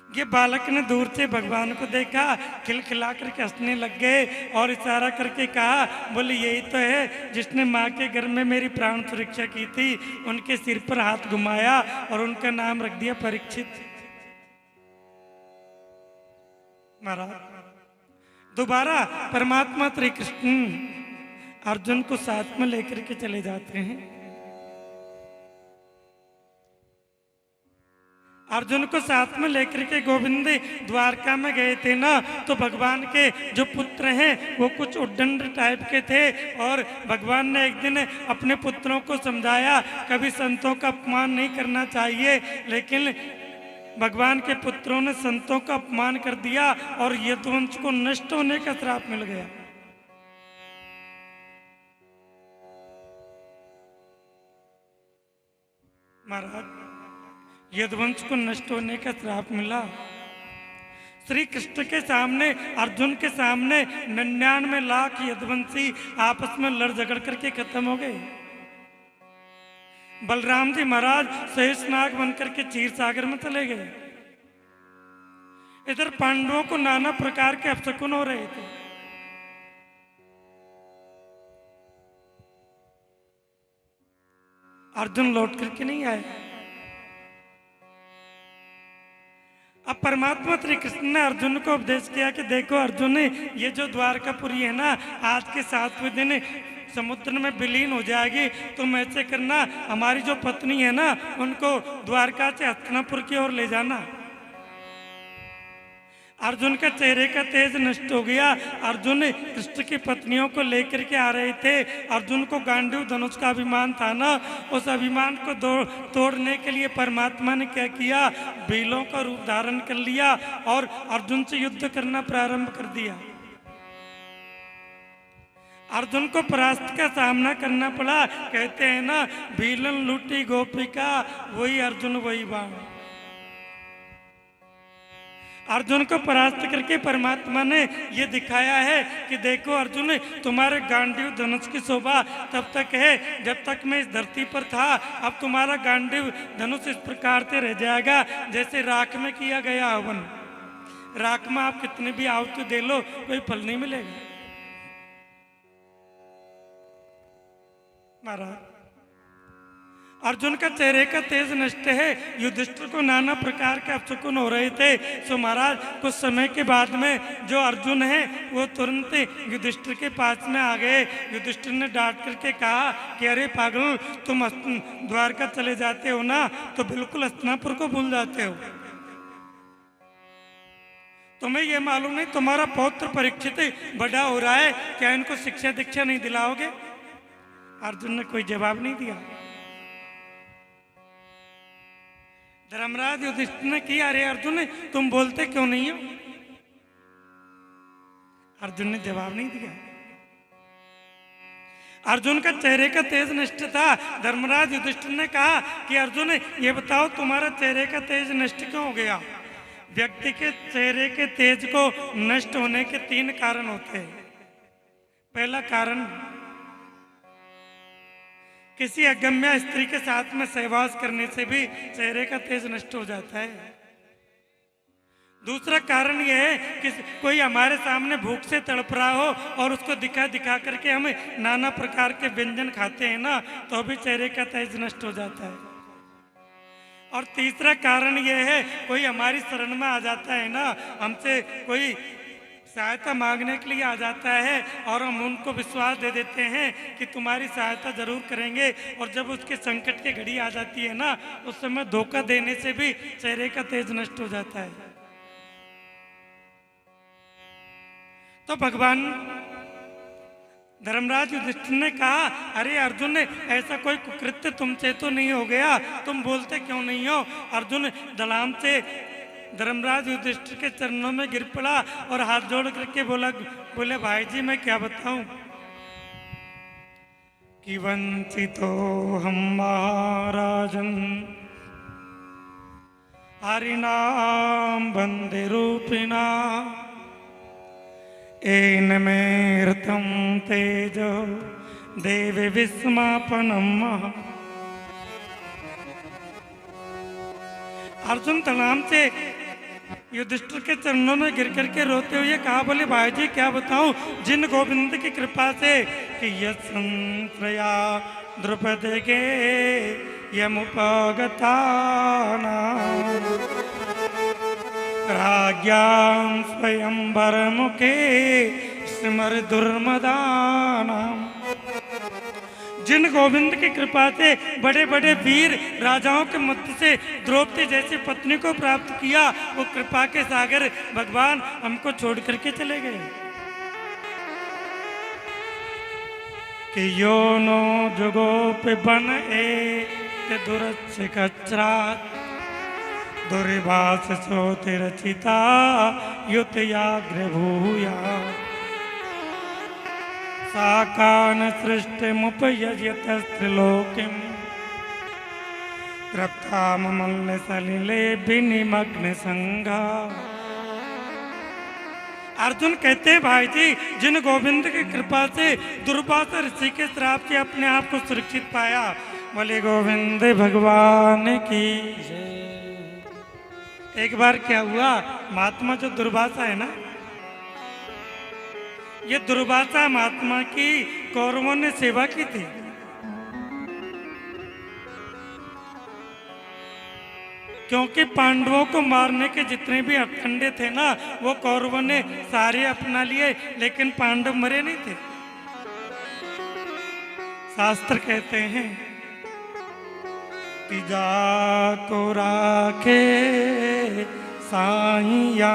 S1: ये बालक ने दूर से भगवान को देखा, खिलखिला करके हंसने लग गए और इशारा करके कहा बोले यही तो है जिसने माँ के घर में मेरी प्राण सुरक्षा की थी। उनके सिर पर हाथ घुमाया और उनका नाम रख दिया परीक्षित। महाराज दोबारा परमात्मा श्री कृष्ण अर्जुन को साथ में लेकर के चले जाते हैं। अर्जुन को साथ में लेकर के गोविंद द्वारका में गए थे ना, तो भगवान के जो पुत्र हैं वो कुछ उद्दंड टाइप के थे, और भगवान ने एक दिन अपने पुत्रों को समझाया कभी संतों का अपमान नहीं करना चाहिए, लेकिन भगवान के पुत्रों ने संतों का अपमान कर दिया और यदुवंश को नष्ट होने का श्राप मिल गया। महाराज, यदुवंश को नष्ट होने का श्राप मिला। श्री कृष्ण के सामने, अर्जुन के सामने 99 लाख यदुवंशी आपस में लड़ झगड़ करके खत्म हो गए। बलराम जी महाराज शेषनाग बनकर के क्षीर सागर में चले गए। इधर पांडवों को नाना प्रकार के अपशकुन हो रहे थे। अर्जुन लौट करके नहीं आए। अब परमात्मा श्री कृष्ण ने अर्जुन को उपदेश किया कि देखो अर्जुन, ये जो द्वारकापुरी है ना, आज के 7वें दिन समुद्र में विलीन हो जाएगी। तुम ऐसे करना, हमारी जो पत्नी है ना, उनको द्वारका से हस्तिनापुर की ओर ले जाना। अर्जुन का चेहरे का तेज नष्ट हो गया। अर्जुन कृष्ण की पत्नियों को लेकर के आ रहे थे। अर्जुन को गांडीव धनुष का अभिमान था ना, उस अभिमान को तोड़ने के लिए परमात्मा ने क्या किया, भीलों का रूप धारण कर लिया और अर्जुन से युद्ध करना प्रारंभ कर दिया। अर्जुन को परास्त का सामना करना पड़ा। कहते हैं ना, भीलन लूटी गोपिका, वही अर्जुन वही बाण। अर्जुन को परास्त करके परमात्मा ने ये दिखाया है कि देखो अर्जुन, तुम्हारे गांडीव धनुष की शोभा तब तक है जब तक मैं इस धरती पर था। अब तुम्हारा गांडीव धनुष इस प्रकार से रह जाएगा जैसे राख में किया गया हवन। राख में आप कितने भी आहुति दे लो, कोई फल नहीं मिलेगा। महाराज, अर्जुन का चेहरे का तेज नष्ट है। युधिष्ठिर को नाना प्रकार के अपशकुन हो रहे थे। सो महाराज, कुछ समय के बाद में जो अर्जुन है वो तुरंत युधिष्ठिर के पास में आ गए। युधिष्ठिर ने डांट करके कहा कि अरे पागल, तुम द्वारका चले जाते हो ना, तो बिल्कुल हस्तिनापुर को भूल जाते हो। तुम्हें यह मालूम नहीं तुम्हारा पौत्र परीक्षित बड़ा हो रहा है, क्या इनको शिक्षा दीक्षा नहीं दिलाओगे? अर्जुन ने कोई जवाब नहीं दिया। धर्मराज युधिष्ठिर ने किया, अरे अर्जुन, तुम बोलते क्यों नहीं हो? अर्जुन ने जवाब नहीं दिया। अर्जुन का चेहरे का तेज नष्ट था। धर्मराज युधिष्ठिर ने कहा कि अर्जुन, ये बताओ तुम्हारा चेहरे का तेज नष्ट क्यों हो गया? व्यक्ति के चेहरे के तेज को नष्ट होने के 3 कारण होते हैं। पहला कारण, किसी अगम्य स्त्री के साथ में सहवास करने से भी चेहरे का तेज नष्ट हो जाता है। दूसरा कारण यह है कि कोई हमारे सामने भूख से तड़प रहा हो और उसको दिखा दिखा करके हम नाना प्रकार के व्यंजन खाते हैं ना, तो भी चेहरे का तेज नष्ट हो जाता है। और तीसरा कारण यह है, कोई हमारी शरण में आ जाता है ना, हमसे कोई सहायता मांगने के लिए आ जाता है और हम उनको विश्वास दे देते हैं कि तुम्हारी सहायता जरूर करेंगे, और जब उसके संकट की घड़ी आ जाती है ना, उस समय धोखा देने से भी चेहरे का तेज नष्ट हो जाता है। तो भगवान धर्मराज युधिष्ठिर ने कहा, अरे अर्जुन, ऐसा कोई कुकृत्य तुमसे तो नहीं हो गया, तुम बोलते क्यों नहीं हो? अर्जुन दलाम से धर्मराज युधिष्ठिर के चरणों में गिर पड़ा और हाथ जोड़ करके बोले भाई जी, मैं क्या बताऊं कि वंचितो हम महाराजन हरिनाम बंदे रूपिणा एन में रतम तेज देव विस्मापनम। अर्जुन तलाम से युधिष्ठिर के चरणों में गिर करके रोते हुए कहा, बोले भाई जी क्या बताऊं, जिन गोविंद की कृपा से कि यत्संत्रया द्रुपद के यमुपगता राज्ञां स्वयंवर मुखे स्मर दुर्मदानाम। जिन गोविंद की कृपा से बड़े बड़े वीर राजाओं के मध्य से द्रौपदी जैसी पत्नी को प्राप्त किया, वो कृपा के सागर भगवान हमको छोड़ करके चले गए। कि यो नो जुगो पे बन ए दुरच कचरात दुर्भाष सोते रचिता युत याग्र भूया साकान सृष्टिमुपयजत त्रिलोकिम तृप्तामल्य सलिले विनिमग्न संगा। अर्जुन कहते हैं भाई जी, जिन गोविंद की कृपा से दुर्वासा ऋषि के श्राप से अपने आप को सुरक्षित पाया, बोले गोविंद भगवान की। एक बार क्या हुआ, महात्मा जो दुर्वासा है ना, ये दुर्वासा महात्मा की कौरवों ने सेवा की थी। क्योंकि पांडवों को मारने के जितने भी हथकंडे थे ना, वो कौरवों ने सारे अपना लिए, लेकिन पांडव मरे नहीं थे। शास्त्र कहते हैं कि जा को राखे साइया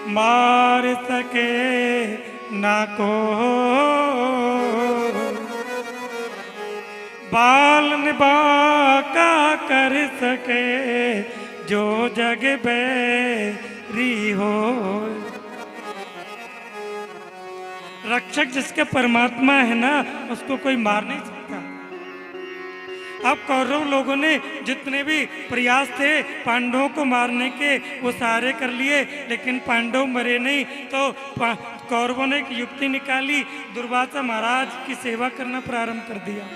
S1: मार सके ना को बाल निभा का कर सके जो जग बैरी हो। रक्षक जिसके परमात्मा है ना, उसको कोई मार नहीं सकता। अब कौरव लोगों ने जितने भी प्रयास थे पांडवों को मारने के, वो सारे कर लिए, लेकिन पांडव मरे नहीं। तो कौरवों ने एक युक्ति निकाली, दुर्वासा महाराज की सेवा करना प्रारंभ कर दिया।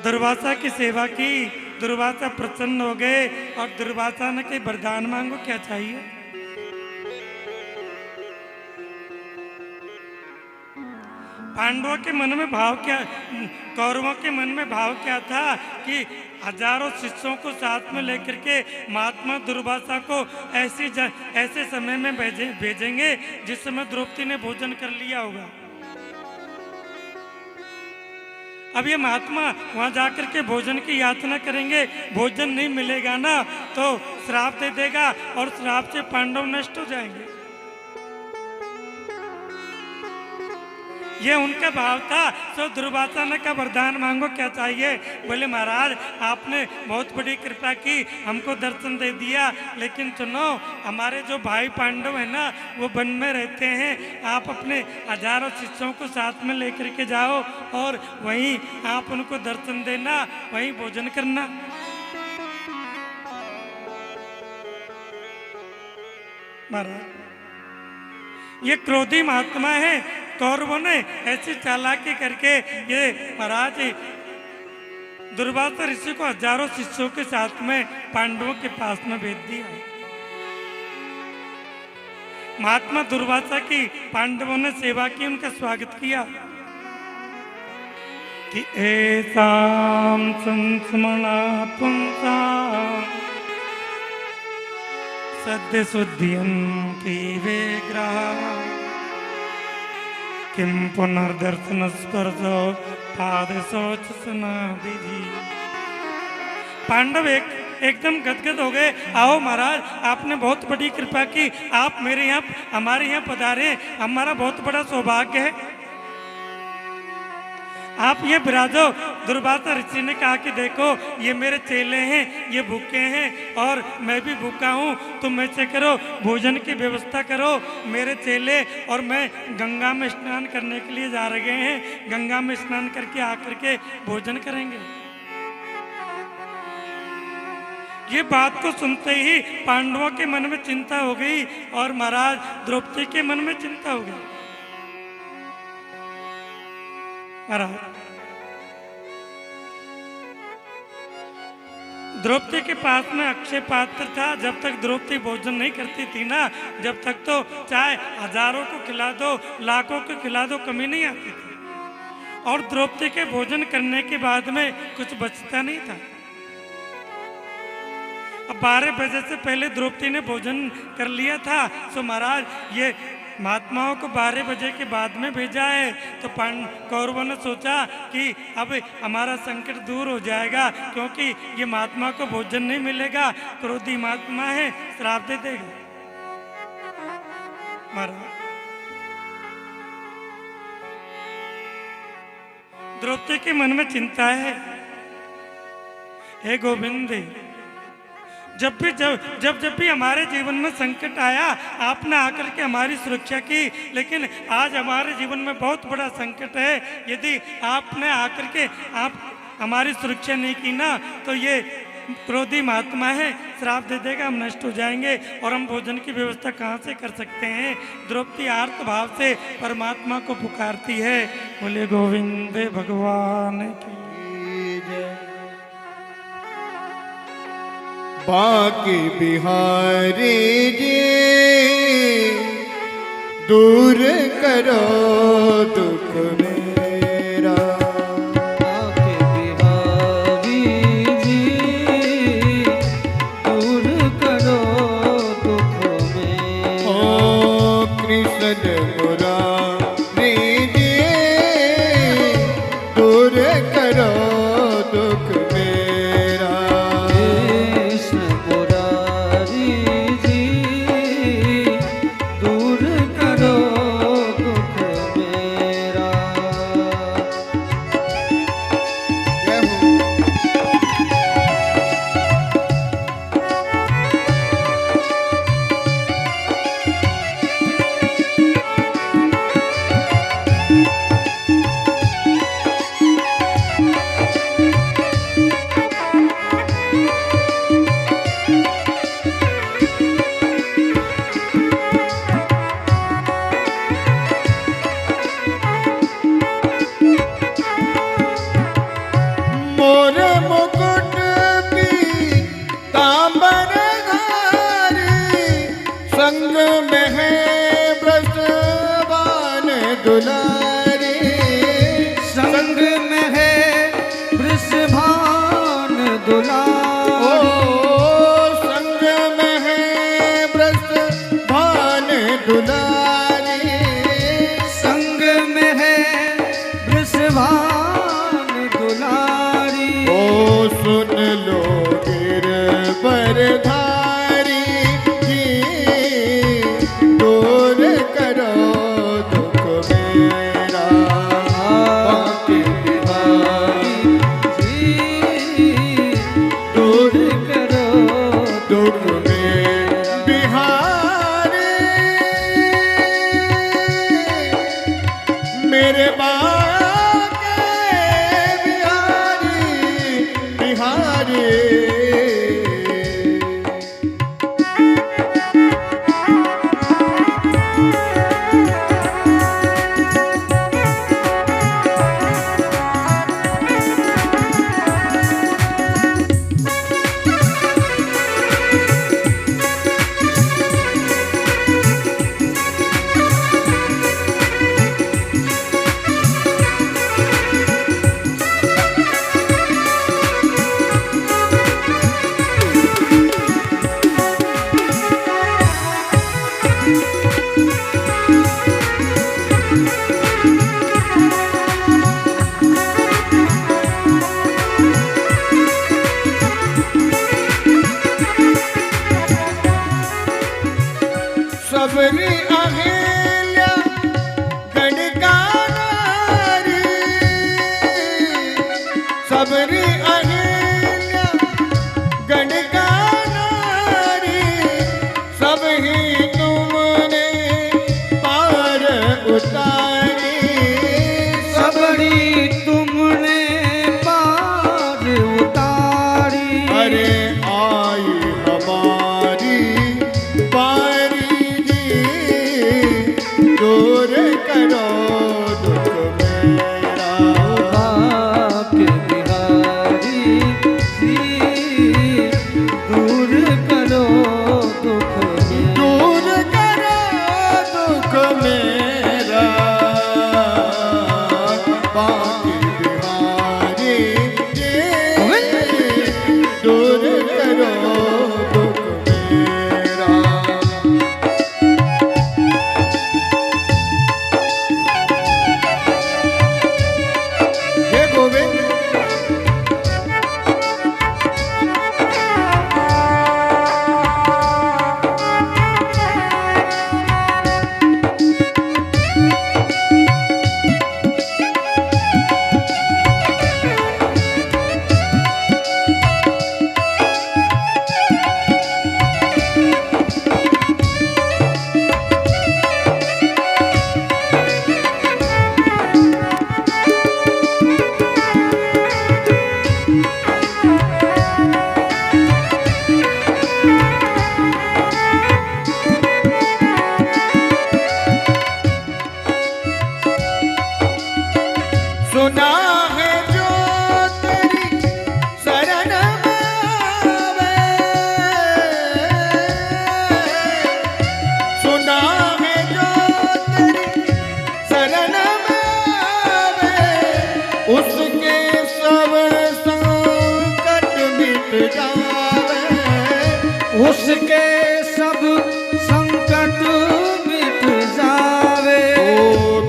S1: दुर्वासा की सेवा की, दुर्वासा प्रसन्न हो गए और दुर्वासा ने कही वरदान मांगो, क्या चाहिए। पांडवों के मन में भाव क्या, कौरवों के मन में भाव क्या था कि हजारों शिष्यों को साथ में लेकर के महात्मा दुर्वासा को ऐसे समय में भेजेंगे जिस समय द्रौपदी ने भोजन कर लिया होगा। अब ये महात्मा वहां जाकर के भोजन की याचना करेंगे, भोजन नहीं मिलेगा ना तो श्राप दे देगा और श्राप से पांडव नष्ट हो जाएंगे। ये उनका भाव था। सो दुर्वासा ने कहा वरदान मांगो, क्या चाहिए। बोले महाराज आपने बहुत बड़ी कृपा की, हमको दर्शन दे दिया, लेकिन सुनो हमारे जो भाई पांडव है ना, वो वन में रहते हैं, आप अपने हजारों शिष्यों को साथ में लेकर के जाओ और वहीं आप उनको दर्शन देना, वहीं भोजन करना। महाराज ये क्रोधी महात्मा है, कौरवों ने ऐसी चालाकी करके ये महाराज दुर्वासा ऋषि को हजारों शिष्यों के साथ में पांडवों के पास में भेज दिया। महात्मा दुर्वासा की पांडवों ने सेवा की, उनका स्वागत किया कि एताम संस्मरणा पुंसा सद्य शुद्धियन्ति विग्रहा किम पुनर्दर्शन स्पर्शो पाद शौच स्नादि। पांडव एकदम गदगद हो गए। आओ महाराज आपने बहुत बड़ी कृपा की, आप मेरे यहाँ हमारे यहाँ पधारे, हमारा बहुत बड़ा सौभाग्य है, आप ये विराजो। दुर्वासा ऋषि ने कहा कि देखो ये मेरे चेले हैं, ये भूखे हैं और मैं भी भूखा हूँ, तुम ऐसे करो भोजन की व्यवस्था करो। मेरे चेले और मैं गंगा में स्नान करने के लिए जा रहे हैं, गंगा में स्नान करके आकर के भोजन करेंगे। ये बात को सुनते ही पांडवों के मन में चिंता हो गई और महाराज द्रौपदी के मन में चिंता हो गई। द्रौपदी के पास में अक्षय पात्र था। जब तक द्रौपदी भोजन नहीं करती थी ना, जब तक तो चाहे हजारों को खिला दो, लाखों को खिला दो, कमी नहीं आती थी। और द्रौपदी के भोजन करने के बाद में कुछ बचता नहीं था। अब 12 बजे से पहले द्रौपदी ने भोजन कर लिया था। सो महाराज ये महात्माओं को 12 बजे के बाद में भेजा है। तो कौरवों ने सोचा कि अब हमारा संकट दूर हो जाएगा, क्योंकि ये महात्मा को भोजन नहीं मिलेगा, क्रोधी महात्मा है, श्राप दे देगा। महाराज द्रौपदी के मन में चिंता है, हे गोविंद, जब भी हमारे जीवन में संकट आया आपने आकर के हमारी सुरक्षा की, लेकिन आज हमारे जीवन में बहुत बड़ा संकट है। यदि आपने आकर के आप हमारी सुरक्षा नहीं की ना, तो ये क्रोधी महात्मा है, श्राप दे देगा, हम नष्ट हो जाएंगे और हम भोजन की व्यवस्था कहाँ से कर सकते हैं। द्रौपदी आर्त भाव से परमात्मा को पुकारती है। बोले गोविंद भगवान की।
S2: बाकी बिहारी जी दूर करो दुख मेरा।
S3: बाकी बिहारी जी दूर करो दुख मेरा।
S2: ओ कृष्ण मुरारी जी दूर करो दुख मेरा।
S3: दूर करो दुख मेरा।
S2: मोर मुकुट पीतांबर धारी, संग में है वृषभान दुलारी।
S3: संग में है वृषभान दुलारी।
S2: ओ संग में है वृषभान दुलारी।
S3: संग में है वृषभान दुलारी।
S2: ओ सुन लो गिरवरधारी जी, दूर करो दुख मेरा।
S3: बाकी बिहारी जी दूर करो
S2: दुख में बिहारी मेरे बाके बिहारी बिहारी। सबरी अहिल्या गणकानारी, सबरी अहिल्या गणकानारी। सब ही तुमने पार उतारी।
S3: सबरी तुमने पार उतारी।
S2: अरे आई हमारी बारी जी, दूर करो दुख मेरा।
S3: बाकी बिहारी जी दूर करो दुख मेरा।
S2: दूर करो दुख मेरा। बाकी बिहारी जी दूर करो दुख मेरा।
S3: सुना है जो तेरी शरण आवे, सुना है जो तेरी शरण आवे, उसके सब संकट मिट जावे, उसके सब संकट मिट जावे।
S2: ओ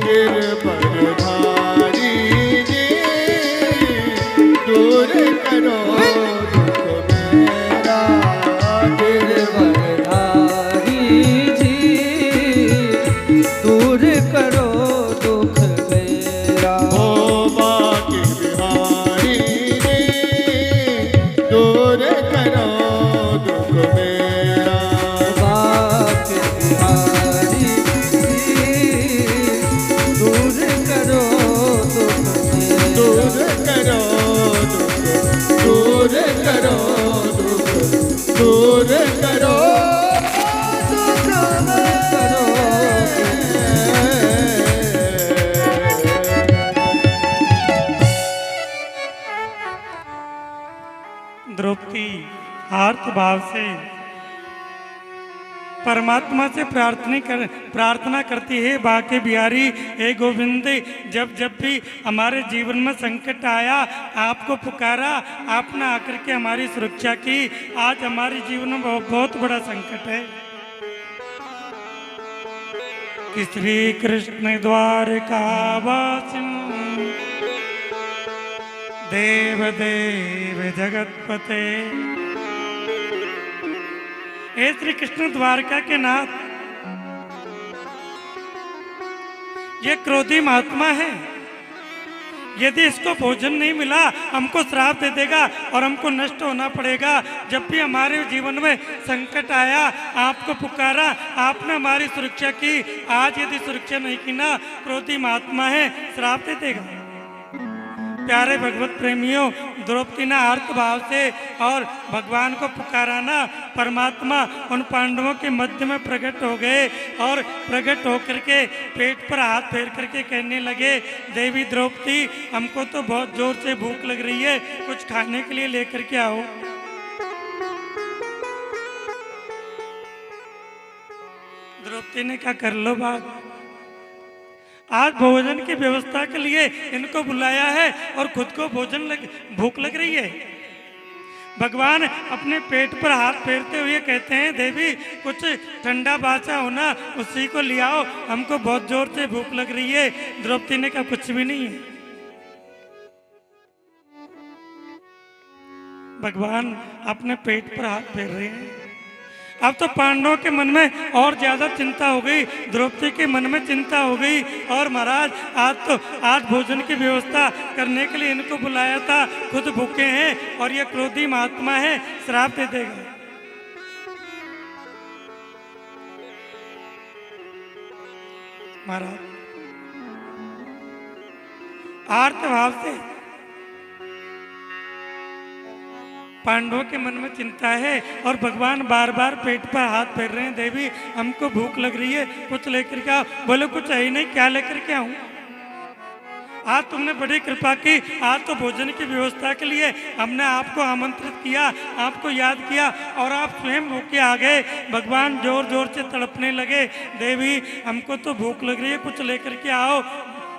S2: गिरधरधारी जी दूर करो दुख मेरा,
S3: गिरधरधारी जी दूर करो दुख मेरा।
S2: ओ बाकी बिहारी जी दूर करो दुख मेरा,
S3: बाके बिहारी जी दूर करो दुख मेरा।
S2: दूर करो दुख, दूर करो दुख, दूर करो
S1: द्रौपदी आर्त भाव से परमात्मा से प्रार्थना करती है, बाके बिहारी हे गोविंद, जब जब भी हमारे जीवन में संकट आया आपको पुकारा, आपने आकर के हमारी सुरक्षा की। आज हमारे जीवन में बहुत बड़ा संकट है कि श्री कृष्ण द्वारकावासिन देव देव जगतपते। हे श्री कृष्ण द्वारका के नाथ, ये क्रोधी महात्मा है, यदि इसको भोजन नहीं मिला हमको श्राप दे देगा और हमको नष्ट होना पड़ेगा। जब भी हमारे जीवन में संकट आया आपको पुकारा, आपने हमारी सुरक्षा की। आज यदि सुरक्षा नहीं की ना, क्रोधी महात्मा है, श्राप दे देगा। प्यारे भगवत प्रेमियों, द्रौपदी ने आर्त भाव से और भगवान को पुकारा ना, परमात्मा उन पांडवों के मध्य में प्रकट हो गए और प्रकट होकर के पेट पर हाथ फेर करके कहने लगे, देवी द्रौपदी हमको तो बहुत जोर से भूख लग रही है, कुछ खाने के लिए लेकर के आओ। द्रौपदी ने कहा कर लो बात, आज भोजन की व्यवस्था के लिए इनको बुलाया है और खुद को भूख लग रही है। भगवान अपने पेट पर हाथ फेरते हुए कहते हैं, देवी कुछ ठंडा बाचा होना उसी को ले आओ, हमको बहुत जोर से भूख लग रही है। द्रौपदी ने कहा कुछ भी नहीं है। भगवान अपने पेट पर हाथ फेर रहे हैं। अब तो पांडवों के मन में और ज्यादा चिंता हो गई, द्रौपदी के मन में चिंता हो गई। और महाराज आज भोजन की व्यवस्था करने के लिए इनको बुलाया था, खुद भूखे हैं और ये क्रोधी महात्मा है, श्राप दे देगा। महाराज आर्त भाव से पांडवों के मन में चिंता है और भगवान बार बार पेट पर हाथ फेर रहे हैं, देवी हमको भूख लग रही है, कुछ लेकर के आओ। बोले कुछ है ही नहीं, क्या लेकर के आऊं? आज तुमने बड़ी कृपा की, आज तो भोजन की व्यवस्था के लिए हमने आपको आमंत्रित किया, आपको याद किया और आप स्वयं भूखे आ गए। भगवान जोर जोर से तड़पने लगे, देवी हमको तो भूख लग रही है, कुछ लेकर के आओ,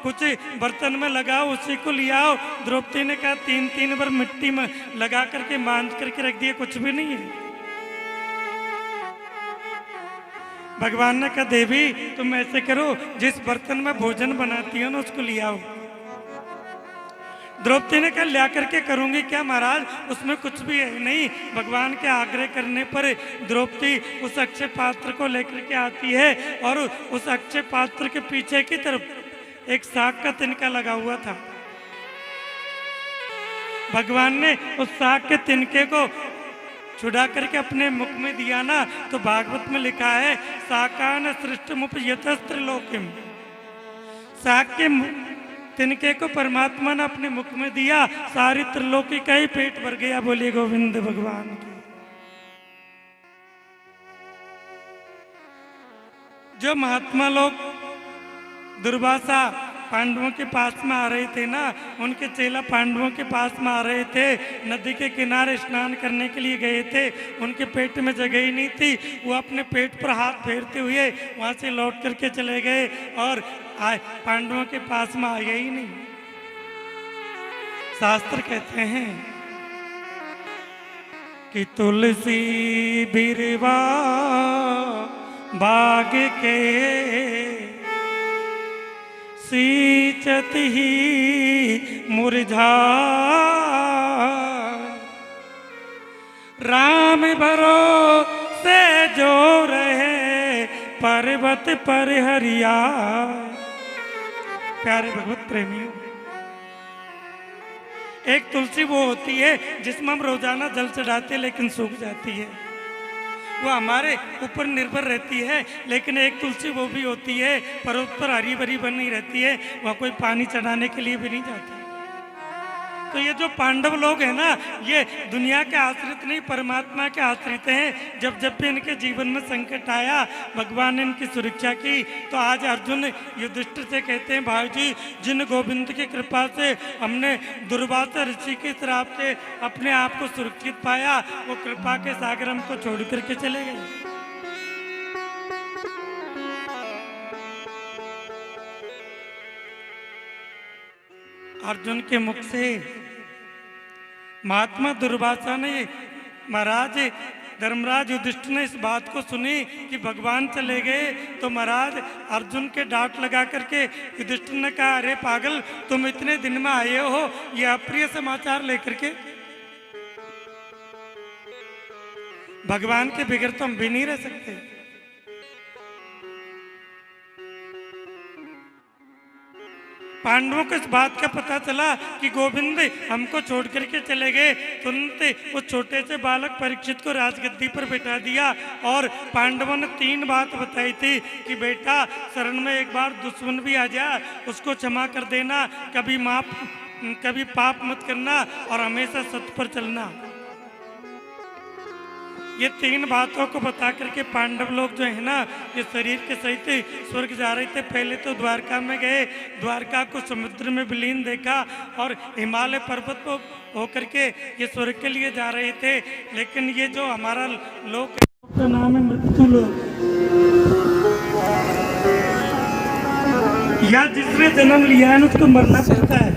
S1: कुछ बर्तन में लगाओ, उसी को ले आओ। द्रौपदी ने कहा 3 बार मिट्टी में लगा करके बांध करके रख दिए, कुछ भी नहीं है। भगवान ने कहा देवी तुम ऐसे करो, जिस बर्तन में भोजन बनाती हो ना उसको ले आओ। द्रौपदी ने कहा ला करके करूंगी क्या महाराज, उसमें कुछ भी है नहीं। भगवान के आग्रह करने पर द्रौपदी उस अक्षय पात्र को लेकर के आती है और उस अक्षय पात्र के पीछे की तरफ एक साग का तिनका लगा हुआ था। भगवान ने उस साग के तिनके को छुड़ा करके अपने मुख में दिया ना, तो भागवत में लिखा है साकान सृष्टमुपयतस्त्र लोकिम। साग के तिनके को परमात्मा ने अपने मुख में दिया, सारी त्रिलोकी का ही पेट भर गया। बोलिए गोविंद भगवान की। जो महात्मा लोग दुर्वासा पांडवों के पास में आ रहे थे ना, उनके चेला पांडवों के पास में आ रहे थे, नदी के किनारे स्नान करने के लिए गए थे, उनके पेट में जगह ही नहीं थी, वो अपने पेट पर हाथ फेरते हुए वहाँ से लौट करके चले गए और आए पांडवों के पास में आए ही नहीं। शास्त्र कहते हैं कि तुलसी बिरवा बाग के सींचत ही मुरझा, राम भरोसे जो रहे पर्वत पर हरिया। प्यारे भगवत प्रेमियों, एक तुलसी वो होती है जिसमें हम रोजाना जल चढ़ाते लेकिन सूख जाती है, वो हमारे ऊपर निर्भर रहती है। लेकिन एक तुलसी वो भी होती है पर्वत पर हरी भरी बनी रहती है, वहाँ कोई पानी चढ़ाने के लिए भी नहीं जाता। तो ये जो पांडव लोग हैं ना, ये दुनिया के आश्रित नहीं परमात्मा के आश्रित हैं। जब जब भी इनके जीवन में संकट आया भगवान ने इनकी सुरक्षा की। तो आज अर्जुन युधिष्ठिर से कहते हैं, भाई जी जिन गोविंद की कृपा से हमने दुर्वासा ऋषि के श्राप से अपने आप को सुरक्षित पाया, वो कृपा के सागर हमको छोड़ करके चले गए। अर्जुन के मुख से महात्मा दुर्वासा ने, महाराज धर्मराज युधिष्ठिर ने इस बात को सुनी कि भगवान चले गए, तो महाराज अर्जुन के डांट लगा करके युधिष्ठिर ने कहा, अरे पागल, तुम इतने दिन में आए हो ये अप्रिय समाचार लेकर के? भगवान के बगैर तो हम भी नहीं रह सकते। पांडवों को इस बात का पता चला कि गोविंद हमको छोड़ करके चले गए। तुरंत उस छोटे से बालक परीक्षित को राजगद्दी पर बैठा दिया और पांडवों ने 3 बात बताई थी कि बेटा शरण में एक बार दुश्मन भी आ जाए उसको क्षमा कर देना, कभी पाप मत करना और हमेशा सत्य पर चलना। ये 3 बातों को बता करके पांडव लोग जो है ना, ये शरीर के सहित स्वर्ग जा रहे थे। पहले तो द्वारका में गए, द्वारका को समुद्र में विलीन देखा और हिमालय पर्वत को होकर के ये स्वर्ग के लिए जा रहे थे। लेकिन ये जो हमारा लोक का नाम है मृत्यु लोक, या जिसने जन्म लिया है उसको मरना पड़ता है।